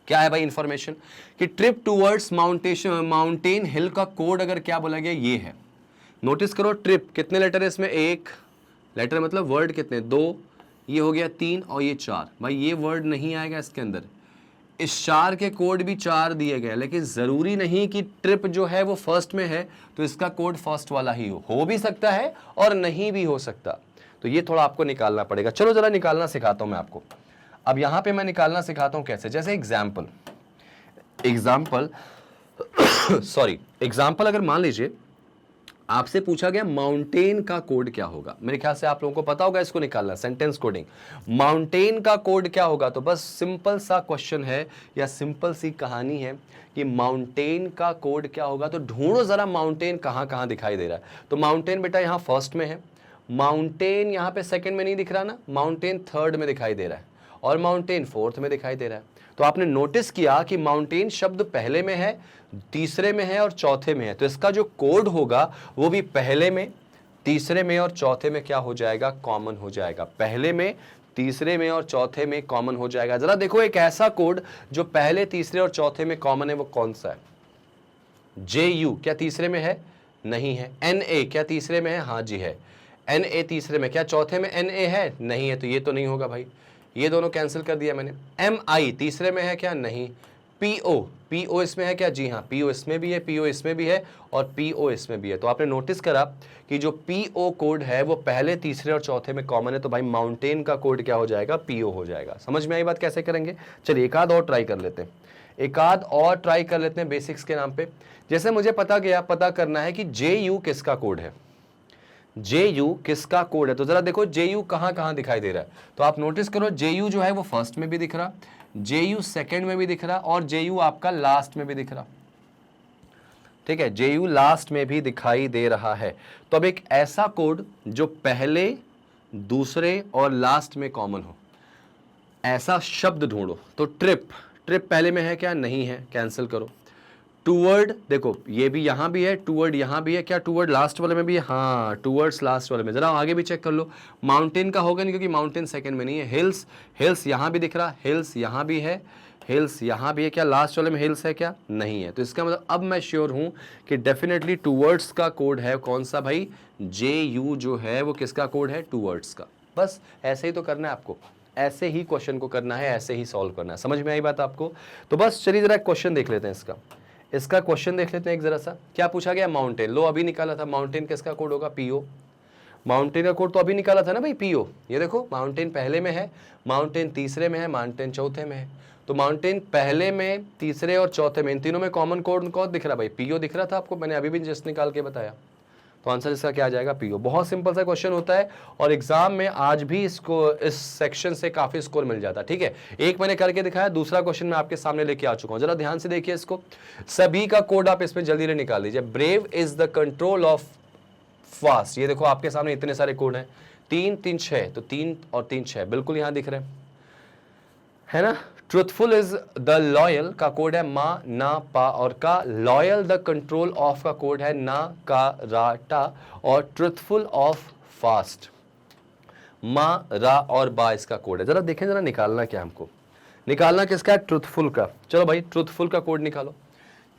क्या है भाई इन्फॉर्मेशन? कि ट्रिप टूवर्ड्स माउंटेन हिल का कोड अगर क्या बोला गया, ये है। नोटिस करो ट्रिप कितने लेटर है इसमें? 1 लेटर, मतलब वर्ड कितने? 2, ये हो गया 3 और ये 4। भाई ये वर्ड नहीं आएगा इसके अंदर। इस 4 के कोड भी 4 दिए गए, लेकिन ज़रूरी नहीं कि ट्रिप जो है वो फर्स्ट में है तो इसका कोड फर्स्ट वाला ही हो भी सकता है और नहीं भी हो सकता। तो ये थोड़ा आपको निकालना पड़ेगा। चलो ज़रा निकालना सिखाता हूँ मैं आपको। अब यहाँ पे मैं निकालना सिखाता हूँ कैसे। जैसे एग्जाम्पल अगर मान लीजिए आपसे पूछा गया माउंटेन का कोड क्या होगा। मेरे ख्याल से आप लोगों को पता होगा इसको निकालना, सेंटेंस कोडिंग। माउंटेन का कोड क्या होगा? तो बस सिंपल सा क्वेश्चन है या सिंपल सी कहानी है कि माउंटेन का कोड क्या होगा। तो ढूंढो जरा माउंटेन कहाँ कहाँ दिखाई दे रहा है। तो माउंटेन बेटा यहाँ फर्स्ट में है, माउंटेन यहाँ पे सेकंड में नहीं दिख रहा ना, माउंटेन थर्ड में दिखाई दे रहा है और माउंटेन फोर्थ में दिखाई दे रहा है। तो आपने नोटिस किया कि माउंटेन शब्द पहले में है, तीसरे में है और चौथे में है। तो इसका जो कोड होगा वो भी पहले में, तीसरे में और चौथे में क्या हो जाएगा? कॉमन हो जाएगा। पहले में, तीसरे में और चौथे में कॉमन हो जाएगा। जरा देखो एक ऐसा कोड जो पहले, तीसरे और चौथे में कॉमन है, वो कौन सा है? JU क्या तीसरे में है? नहीं है। NA क्या तीसरे में है? हाँ जी है। NA तीसरे में, क्या चौथे में NA है? नहीं है। तो ये तो नहीं होगा भाई, ये दोनों कैंसिल कर दिया मैंने। MI तीसरे में है क्या? नहीं। PO इसमें है क्या? जी हाँ, PO इसमें भी है, PO इसमें भी है और PO इसमें भी है। तो आपने नोटिस करा कि जो PO कोड है वो पहले, तीसरे और चौथे में कॉमन है। तो भाई माउंटेन का कोड क्या हो जाएगा? PO हो जाएगा। समझ में आई बात? कैसे करेंगे? चलिए एक आध और ट्राई कर लेते हैं, बेसिक्स के नाम पे। जैसे मुझे पता करना है कि JU किसका कोड है, JU किसका कोड है। तो जरा देखो JU कहां कहां दिखाई दे रहा है। तो आप नोटिस करो JU जो है वो फर्स्ट में भी दिख रहा, JU सेकंड में भी दिख रहा और JU आपका लास्ट में भी दिख रहा। ठीक है, JU लास्ट में भी दिखाई दे रहा है। तो अब एक ऐसा कोड जो पहले, दूसरे और लास्ट में कॉमन हो, ऐसा शब्द ढूंढो। तो ट्रिप पहले में है क्या? नहीं है, कैंसिल करो। टूवर्ड, देखो ये भी यहां भी है, टूवर्ड यहां भी है, क्या टूवर्ड लास्ट वाले में भी है? हाँ, टूवर्ड्स लास्ट वाले में। जरा आगे भी चेक कर लो। माउंटेन का होगा नहीं क्योंकि माउंटेन सेकंड में नहीं है। हिल्स यहां भी दिख रहा, हिल्स यहां भी है, हिल्स यहां भी है, क्या लास्ट वाले में हिल्स है क्या? नहीं है। तो इसका मतलब अब मैं श्योर हूं कि डेफिनेटली टूवर्ड्स का कोड है कौन सा भाई? JU जो है वो किसका कोड है? टूवर्ड्स का। बस ऐसे ही तो करना है आपको, ऐसे ही क्वेश्चन को करना है, ऐसे ही सॉल्व करना है। समझ में आई बात आपको? तो बस चलिए जरा क्वेश्चन देख लेते हैं इसका क्वेश्चन देख लेते हैं एक जरा सा। क्या पूछा गया? माउंटेन। लो अभी निकाला था, माउंटेन किसका कोड होगा? PO। माउंटेन का कोड तो अभी निकाला था ना भाई, PO। ये देखो माउंटेन पहले में है, माउंटेन तीसरे में है, माउंटेन चौथे में है। तो माउंटेन पहले में, तीसरे और चौथे में, इन तीनों में कॉमन कोड कौन दिख रहा भाई? PO दिख रहा था आपको, मैंने अभी भी जस्ट निकाल के बताया। तो आंसर इसका क्या आ जाएगा? PO। बहुत सिंपल सा क्वेश्चन होता है और एग्जाम में आज भी इसको, इस सेक्शन से काफी स्कोर मिल जाता है। ठीक है, एक मैंने करके दिखाया, दूसरा क्वेश्चन मैं आपके सामने लेके आ चुका हूं। जरा ध्यान से देखिए इसको, सभी का कोड आप इसमें जल्दी से निकाल लीजिए। Brave is the control of fast. ये देखो आपके सामने इतने सारे कोड हैं, 3 3 6, तो 3 और 3 6 बिल्कुल यहां दिख रहे हैं, है ना। ट्रुथफुल इज द लॉयल का कोड है मा ना पा और का। लॉयल द कंट्रोल ऑफ का कोड है ना का रा टा और ट्रुथफुल ऑफ फास्ट मा रा और बा इसका कोड है। जरा देखें, जरा निकालना क्या हमको, निकालना किसका है? ट्रुथफुल का। चलो भाई ट्रुथफुल का कोड निकालो,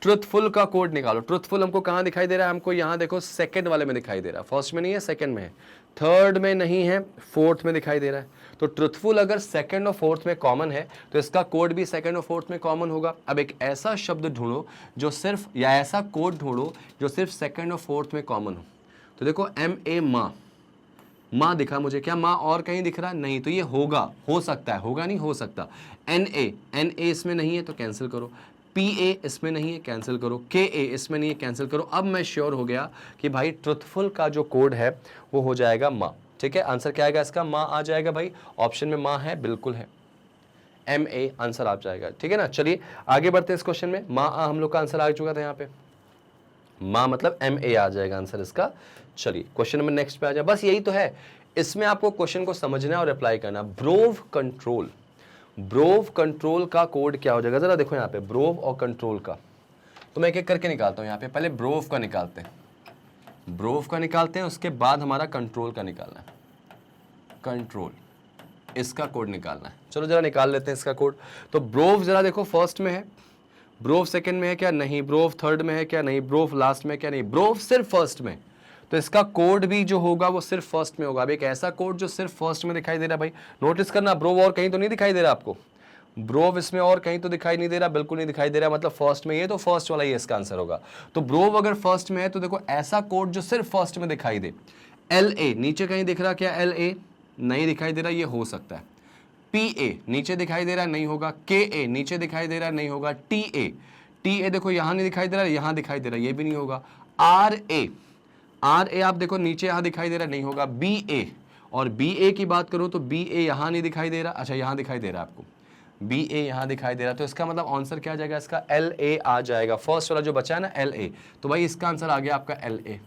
ट्रुथफुल का कोड निकालो। ट्रुथफुल हमको कहां दिखाई दे रहा है? हमको यहां देखो सेकंड वाले में दिखाई दे रहा है, फर्स्ट में नहीं है, सेकंड में है, थर्ड में नहीं है, फोर्थ में दिखाई दे रहा है। तो ट्रुथफुल अगर सेकंड और फोर्थ में कॉमन है तो इसका कोड भी सेकंड और फोर्थ में कॉमन होगा। अब एक ऐसा शब्द ढूंढो जो सिर्फ, या ऐसा कोड ढूंढो जो सिर्फ सेकंड और फोर्थ में कॉमन हो। तो देखो MA माँ दिखा मुझे, क्या माँ और कहीं दिख रहा? नहीं। तो ये होगा, हो सकता है, होगा नहीं, हो सकता। NA इसमें नहीं है तो कैंसिल करो। PA इसमें नहीं है, कैंसिल करो। KA इसमें नहीं है, कैंसिल करो। अब मैं श्योर हो गया कि भाई ट्रुथफुल का जो कोड है वो हो जाएगा माँ। ठीक है, आंसर क्या आएगा इसका? माँ आ जाएगा भाई। ऑप्शन में माँ है, बिल्कुल है, MA आंसर आ जाएगा। ठीक है ना। चलिए आगे बढ़ते हैं इस क्वेश्चन में। माँ हम लोग का आंसर आ चुका था यहाँ पे, माँ मतलब MA आ जाएगा आंसर इसका। चलिए क्वेश्चन नंबर नेक्स्ट पे आ जाए। बस यही तो है, इसमें आपको क्वेश्चन को समझना और अप्लाई करना। ब्रोव कंट्रोल का कोड क्या हो जाएगा? जरा देखो यहाँ पे, ब्रोव और कंट्रोल का। तो मैं एक एक करके निकालता हूँ यहाँ पे। पहले ब्रोव का निकालते हैं, उसके बाद हमारा कंट्रोल का निकालना है। कंट्रोल, इसका कोड निकालना है। चलो जरा निकाल लेते हैं इसका कोड। तो ब्रोव जरा देखो फर्स्ट में है, ब्रोव सेकंड में है क्या? नहीं। ब्रोव थर्ड में है क्या? नहीं। ब्रोव लास्ट में क्या? नहीं। ब्रोव सिर्फ फर्स्ट में। तो इसका कोड भी जो होगा वो सिर्फ फर्स्ट में होगा। अब एक ऐसा कोड जो सिर्फ फर्स्ट में दिखाई दे रहा है भाई, नोटिस करना ब्रो और कहीं तो नहीं दिखाई दे रहा आपको, ब्रोव इसमें और कहीं तो दिखाई नहीं दे रहा, बिल्कुल नहीं दिखाई दे रहा, मतलब फर्स्ट में ये, तो फर्स्ट वाला ही इसका आंसर होगा। तो ब्रोव अगर फर्स्ट में है तो देखो ऐसा कोड जो सिर्फ फर्स्ट में दिखाई दे। एल ए नीचे कहीं दिख रहा क्या, एल ए नहीं दिखाई दे रहा, ये हो सकता है। पी ए नीचे दिखाई दे रहा नहीं होगा, के ए नीचे दिखाई दे रहा नहीं होगा, टी ए देखो यहां नहीं दिखाई दे रहा, यहां दिखाई दे रहा, ये भी नहीं होगा। आर ए आप देखो नीचे यहां दिखाई दे रहा नहीं होगा। बी ए, और बी ए की बात करूं तो बी ए यहां नहीं दिखाई दे रहा, अच्छा यहां दिखाई दे रहा है आपको, बी ए यहां दिखाई दे रहा, तो इसका मतलब आंसर क्या आ जाएगा, इसका एल ए आ जाएगा। फर्स्ट वाला जो बचा है ना एल ए, तो भाई इसका आंसर आ गया आपका एल ए।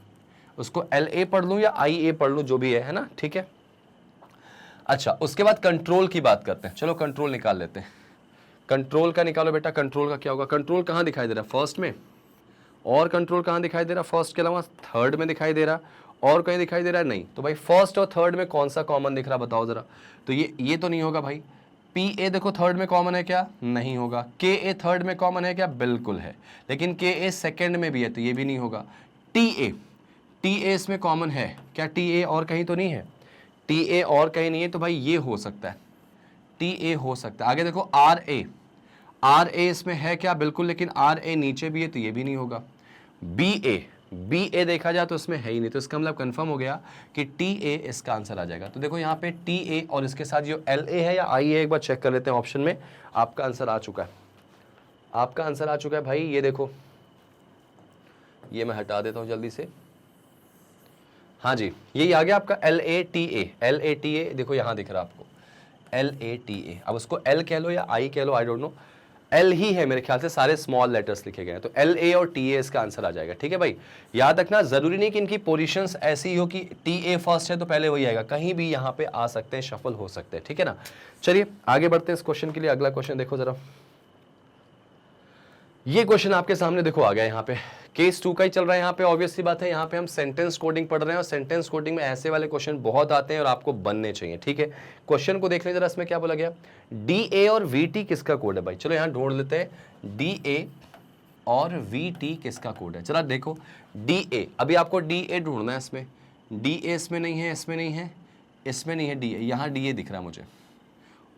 उसको एल ए पढ़ लूं या आई ए पढ़ लूं, जो भी है ना, ठीक है। अच्छा उसके बाद कंट्रोल की बात करते हैं, चलो कंट्रोल निकाल लेते हैं। कंट्रोल का निकालो बेटा, कंट्रोल का क्या होगा, कंट्रोल कहां दिखाई दे रहा है, फर्स्ट में, और कंट्रोल कहां दिखाई दे रहा है, फर्स्ट के अलावा थर्ड में दिखाई दे रहा, और कहीं दिखाई दे रहा है नहीं, तो भाई फर्स्ट और थर्ड में कौन सा कॉमन दिख रहा बताओ जरा। तो ये तो नहीं होगा भाई। पी ए देखो थर्ड में कॉमन है क्या, नहीं होगा। के ए थर्ड में कॉमन है क्या, बिल्कुल है, लेकिन के ए सेकेंड में भी है, तो ये भी नहीं होगा। टी ए इसमें कॉमन है क्या, टी ए और कहीं तो नहीं है, टी ए और कहीं नहीं है, तो भाई ये हो सकता है, टी ए हो सकता है। आगे देखो आर ए इसमें है क्या, बिल्कुल, लेकिन आर ए नीचे भी है, तो ये भी नहीं होगा। बी ए देखा जाए तो इसमें है ही नहीं, तो इसका मतलब कंफर्म हो गया कि टी ए इसका आंसर आ जाएगा। तो देखो यहाँ पे टी ए और इसके साथ जो एल ए है या आई ए, एक बार चेक कर लेते हैं ऑप्शन में, आपका आंसर आ चुका है, आपका आंसर आ चुका है भाई। ये देखो, ये मैं हटा देता हूँ जल्दी से, हाँ जी यही आ गया आपका एल ए टी ए, देखो यहाँ दिख रहा है आपको एल ए टी ए। अब उसको एल कह लो या आई कह लो, आई डोंट नो, एल ही है मेरे ख्याल से, सारे स्मॉल लेटर्स लिखे गए हैं, तो एल ए और टी ए इसका आंसर आ जाएगा। ठीक है भाई, याद रखना, जरूरी नहीं कि इनकी पोजीशंस ऐसी हो कि टी ए फर्स्ट है तो पहले वही आएगा, कहीं भी यहाँ पे आ सकते हैं, शफल हो सकते हैं, ठीक है ना। चलिए आगे बढ़ते हैं इस क्वेश्चन के लिए। अगला क्वेश्चन देखो जरा, ये क्वेश्चन आपके सामने देखो आ गया, यहाँ पे केस 2 का ही चल रहा है। यहाँ पे ऑब्वियस सी बात है, यहाँ पे हम सेंटेंस कोडिंग पढ़ रहे हैं, और सेंटेंस कोडिंग में ऐसे वाले क्वेश्चन बहुत आते हैं और आपको बनने चाहिए। ठीक है, क्वेश्चन को देख लें जरा, इसमें क्या बोला गया, डी ए और वी टी किसका कोड है भाई, चलो यहाँ ढूंढ लेते हैं, डी ए और वी टी किसका कोड है। चला देखो डी ए, अभी आपको डी ए ढूंढना है, इसमें डी ए इसमें नहीं है, इसमें नहीं है, इसमें नहीं है डी ए, यहाँ डी ए दिख रहा है मुझे,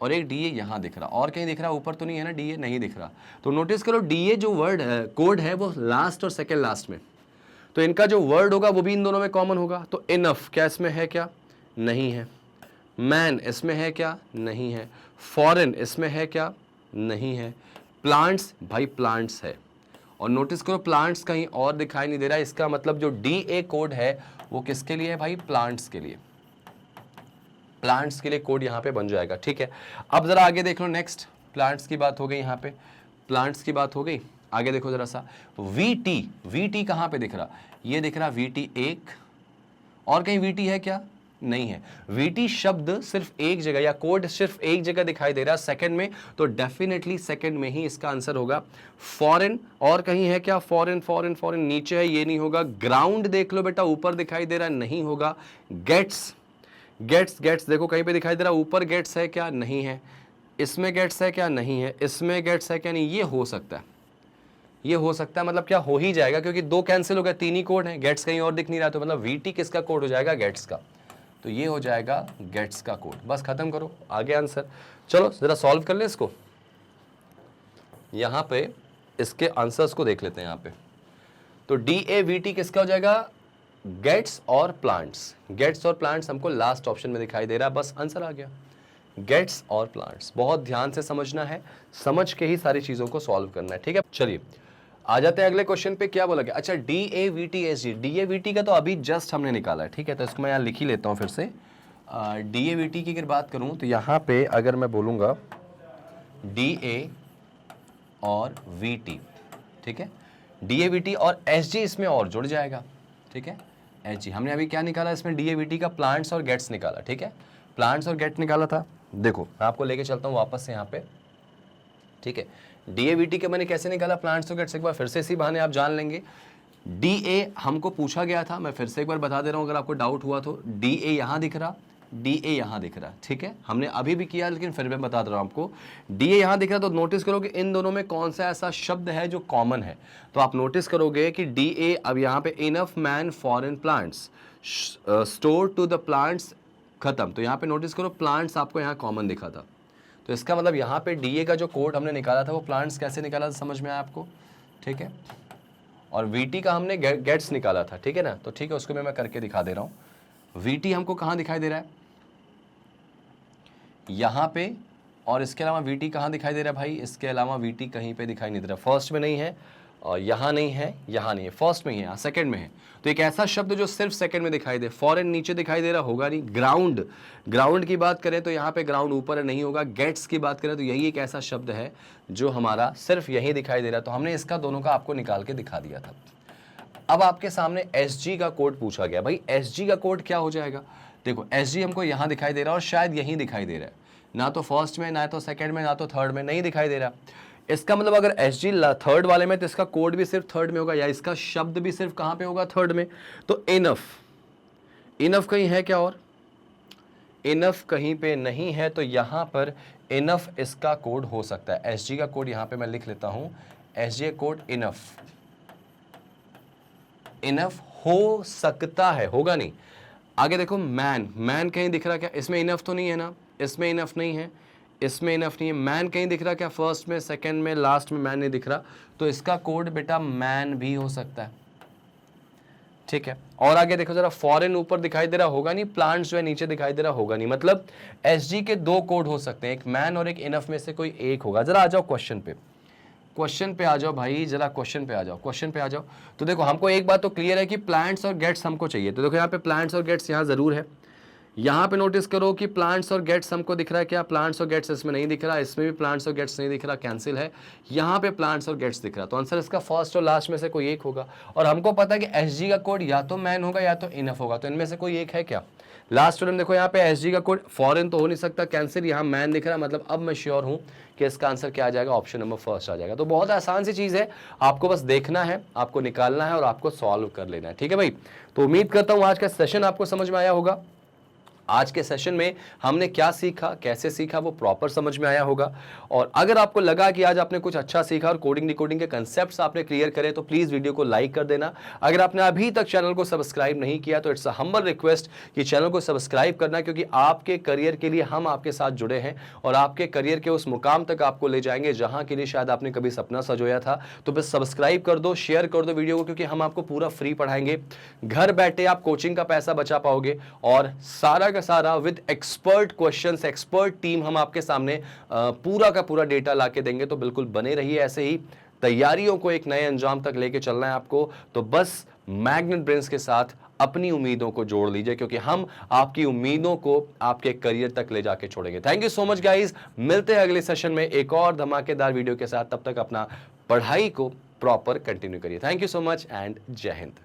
और एक डी ए यहाँ दिख रहा, और कहीं दिख रहा, ऊपर तो नहीं है ना, डी ए नहीं दिख रहा। तो नोटिस करो डी ए जो वर्ड है, कोड है, वो लास्ट और सेकेंड लास्ट में, तो इनका जो वर्ड होगा वो भी इन दोनों में कॉमन होगा। तो इनफ क्या इसमें है क्या, नहीं है। मैन इसमें है क्या, नहीं है। फॉरेन इसमें है क्या, नहीं है। प्लांट्स, भाई प्लांट्स है, और नोटिस करो प्लांट्स कहीं और दिखाई नहीं दे रहा, इसका मतलब जो डी ए कोड है वो किसके लिए है भाई, प्लांट्स के लिए, प्लांट्स के लिए कोड यहाँ पे बन जाएगा। ठीक है, अब जरा आगे देख लो, नेक्स्ट प्लांट्स की बात हो गई, यहाँ पे प्लांट्स की बात हो गई। आगे देखो जरा सा, वी टी कहाँ पे दिख रहा, ये दिख रहा वी टी एक, और कहीं वी टी है क्या, नहीं है। वी टी शब्द सिर्फ एक जगह, या कोड सिर्फ एक जगह दिखाई दे रहा है, सेकंड में, तो डेफिनेटली सेकंड में ही इसका आंसर होगा। फॉरेन, और कहीं है क्या, फॉरेन फॉरेन फॉरेन नीचे है, ये नहीं होगा। ग्राउंड देख लो बेटा, ऊपर दिखाई दे रहा है, नहीं होगा। गेट्स देखो कहीं पे दिखाई दे रहा है, ऊपर गेट्स है क्या, नहीं है। इसमें गेट्स है क्या, नहीं है। इसमें गेट्स है क्या, नहीं। ये हो सकता है, ये हो सकता है, मतलब क्या हो ही जाएगा, क्योंकि 2 कैंसिल हो गए, 3 ही कोड है, गेट्स कहीं और दिख नहीं रहा, तो मतलब वीटी किसका कोड हो जाएगा, गेट्स का, तो ये हो जाएगा गेट्स का कोड। बस खत्म करो, आगे आंसर। चलो जरा सॉल्व कर ले इसको, यहां पे इसके आंसर्स को देख लेते हैं। यहां पे तो डी ए वी टी किसका हो जाएगा, गेट्स और प्लांट्स। गेट्स और प्लांट्स हमको लास्ट ऑप्शन में दिखाई दे रहा है, बस आंसर आ गया, गेट्स और प्लांट्स। बहुत ध्यान से समझना है, समझ के ही सारी चीजों को सॉल्व करना है। ठीक है, चलिए आ जाते हैं अगले क्वेश्चन पे। क्या बोला गया, अच्छा D A V T S G, D A V T का तो अभी जस्ट हमने निकाला है। ठीक है, तो इसको मैं यहाँ लिख ही लेता हूँ फिर से। डी ए वी टी की अगर बात करूँ तो यहाँ पे अगर मैं बोलूँगा डी ए और वी टी, ठीक है, डी ए वी टी और एस जी इसमें और जुड़ जाएगा। ठीक है, एच जी, हमने अभी क्या निकाला इसमें, डी ए वी टी का प्लांट्स और गेट्स निकाला। ठीक है, प्लांट्स और गेट निकाला था। देखो मैं आपको लेके चलता हूँ वापस से यहाँ पे। ठीक है, डी ए वी टी का मैंने कैसे निकाला, प्लांट्स और गेट्स, एक बार फिर से इसी बहाने आप जान लेंगे। डी ए हमको पूछा गया था, मैं फिर से एक बार बता दे रहा हूँ अगर आपको डाउट हुआ तो। डी ए यहाँ दिख रहा, डी ए यहां दिख रहा है, ठीक है, हमने अभी भी किया लेकिन फिर मैं बता दे रहा हूं आपको, डी ए यहां दिख रहा है। तो नोटिस करोगे इन दोनों में कौन सा ऐसा शब्द है जो कॉमन है। तो आप नोटिस करोगे कि डी ए, अब यहां पे enough man foreign plants store to the plants खत्म। तो यहां पे नोटिस करो प्लांट्स आपको यहां कॉमन दिखा था। तो इसका मतलब यहां पे डी ए का जो कोड हमने निकाला था वो प्लांट्स कैसे निकाला था, समझ में आया आपको, ठीक है। और वीटी का हमने गेट्स निकाला था, ठीक है ना। तो ठीक है, उसको मैं करके दिखा दे रहा हूं। वीटी हमको कहां दिखाई दे रहा है, यहां पे, और इसके अलावा वीटी कहां दिखाई दे रहा है भाई, इसके अलावा वीटी कहीं पे दिखाई नहीं दे रहा। फर्स्ट में नहीं है, और यहां नहीं है, यहां नहीं है, फर्स्ट में ही है, सेकंड में है। तो एक ऐसा शब्द जो सिर्फ सेकंड में दिखाई दे, फॉरेन नीचे दिखाई दे रहा होगा नहीं, ग्राउंड, ग्राउंड की बात करें तो यहां पे ग्राउंड ऊपर नहीं होगा, गेट्स की बात करें तो यही एक ऐसा शब्द है जो हमारा सिर्फ यही दिखाई दे रहा है। तो हमने इसका दोनों का आपको निकाल के दिखा दिया था। अब आपके सामने एसजी का कोड पूछा गया, भाई एसजी का कोड क्या हो जाएगा। देखो एसजी हमको यहां दिखाई दे रहा है और शायद यहीं दिखाई दे रहा है, ना तो फर्स्ट में, ना तो सेकंड में, ना तो थर्ड में, नहीं दिखाई दे रहा। इसका मतलब अगर एसजी थर्ड वाले में तो इसका कोड भी सिर्फ थर्ड में होगा, या इसका शब्द भी सिर्फ कहां पे होगा, थर्ड में। तो इनफ, इनफ कहीं है क्या, और इनफ कहीं पे नहीं है, तो यहां पर इनफ इसका कोड हो सकता है। एसजी का कोड यहां पे मैं लिख लेता हूं, एसजी कोड इनफ, इनफ हो सकता है, होगा नहीं। आगे देखो मैन, मैन कहीं दिख रहा क्या, इसमें इनफ तो नहीं है ना, इसमें इनफ नहीं है, इसमें इनफ नहीं है। मैन कहीं दिख रहा क्या, फर्स्ट में, सेकंड में, लास्ट में मैन नहीं दिख रहा, तो इसका कोड बेटा मैन भी हो सकता है, ठीक है। और आगे देखो जरा, फॉरेन ऊपर दिखाई दे रहा होगा नहीं, प्लांट्स जो है नीचे दिखाई दे रहा होगा नहीं, मतलब एसजी के दो कोड हो सकते हैं, एक मैन और एक इनफ में से कोई एक होगा। जरा आ जाओ क्वेश्चन पे, क्वेश्चन पे आ जाओ भाई, जरा क्वेश्चन पे आ जाओ, क्वेश्चन पे आ जाओ। तो देखो हमको एक बात तो क्लियर है कि प्लांट्स और गेट्स हमको चाहिए। तो देखो यहाँ पे प्लांट्स और गेट्स यहाँ जरूर है, यहाँ पे नोटिस करो कि प्लांट्स और गेट्स हमको दिख रहा है क्या, प्लांट्स और गेट्स इसमें नहीं दिख रहा, इसमें भी प्लांट्स और गेट्स नहीं दिख रहा, कैंसिल है। यहाँ पे प्लांट्स और गेट्स दिख रहा, तो आंसर इसका फर्स्ट और लास्ट में से कोई एक होगा। और हमको पता है कि एसजी का कोड या तो मैन होगा या तो इनफ होगा, तो इनमें से कोई एक है क्या। लास्ट स्टूडेंट देखो यहाँ पे एसजी का कोड फॉरेन तो हो नहीं सकता, कैंसिल, यहाँ मैन दिख रहा, मतलब अब मैं श्योर हूँ कि इसका आंसर क्या आ जाएगा, ऑप्शन नंबर फर्स्ट आ जाएगा। तो बहुत आसान सी चीज़ है, आपको बस देखना है, आपको निकालना है और आपको सॉल्व कर लेना है, ठीक है भाई। तो उम्मीद करता हूँ आज का सेशन आपको समझ में आया होगा। आज के सेशन में हमने क्या सीखा, कैसे सीखा, वो प्रॉपर समझ में आया होगा। और अगर आपको लगा कि आज आपने कुछ अच्छा सीखा और कोडिंग डिकोडिंग के कंसेप्ट्स आपने क्लियर करे, तो प्लीज वीडियो को लाइक कर देना। अगर आपने अभी तक चैनल को सब्सक्राइब नहीं किया तो इट्स अ हम्बल रिक्वेस्ट कि चैनल को सब्सक्राइब करना, क्योंकि आपके करियर के लिए हम आपके साथ जुड़े हैं और आपके करियर के उस मुकाम तक आपको ले जाएंगे जहां के लिए शायद आपने कभी सपना सजोया था। तो बस सब्सक्राइब कर दो, शेयर कर दो वीडियो को, क्योंकि हम आपको पूरा फ्री पढ़ाएंगे। घर बैठे आप कोचिंग का पैसा बचा पाओगे और सारा का सारा with expert questions, expert team हम आपके सामने पूरा का पूरा डेटा लाके देंगे। तो बिल्कुल बने रहिए ऐसे ही, तैयारियों को एक नए अंजाम तक लेके चलना है आपको। तो बस मैग्नेट ब्रेन्स के साथ अपनी उम्मीदों को जोड़ लीजिए, क्योंकि हम आपकी उम्मीदों को आपके करियर तक ले जाके छोड़ेंगे। Thank you so much guys, मिलते हैं अगले सेशन में एक और धमाकेदार वीडियो के साथ। तब तक अपना पढ़ाई को प्रॉपर कंटिन्यू करिए। Thank you so much and जय हिंद।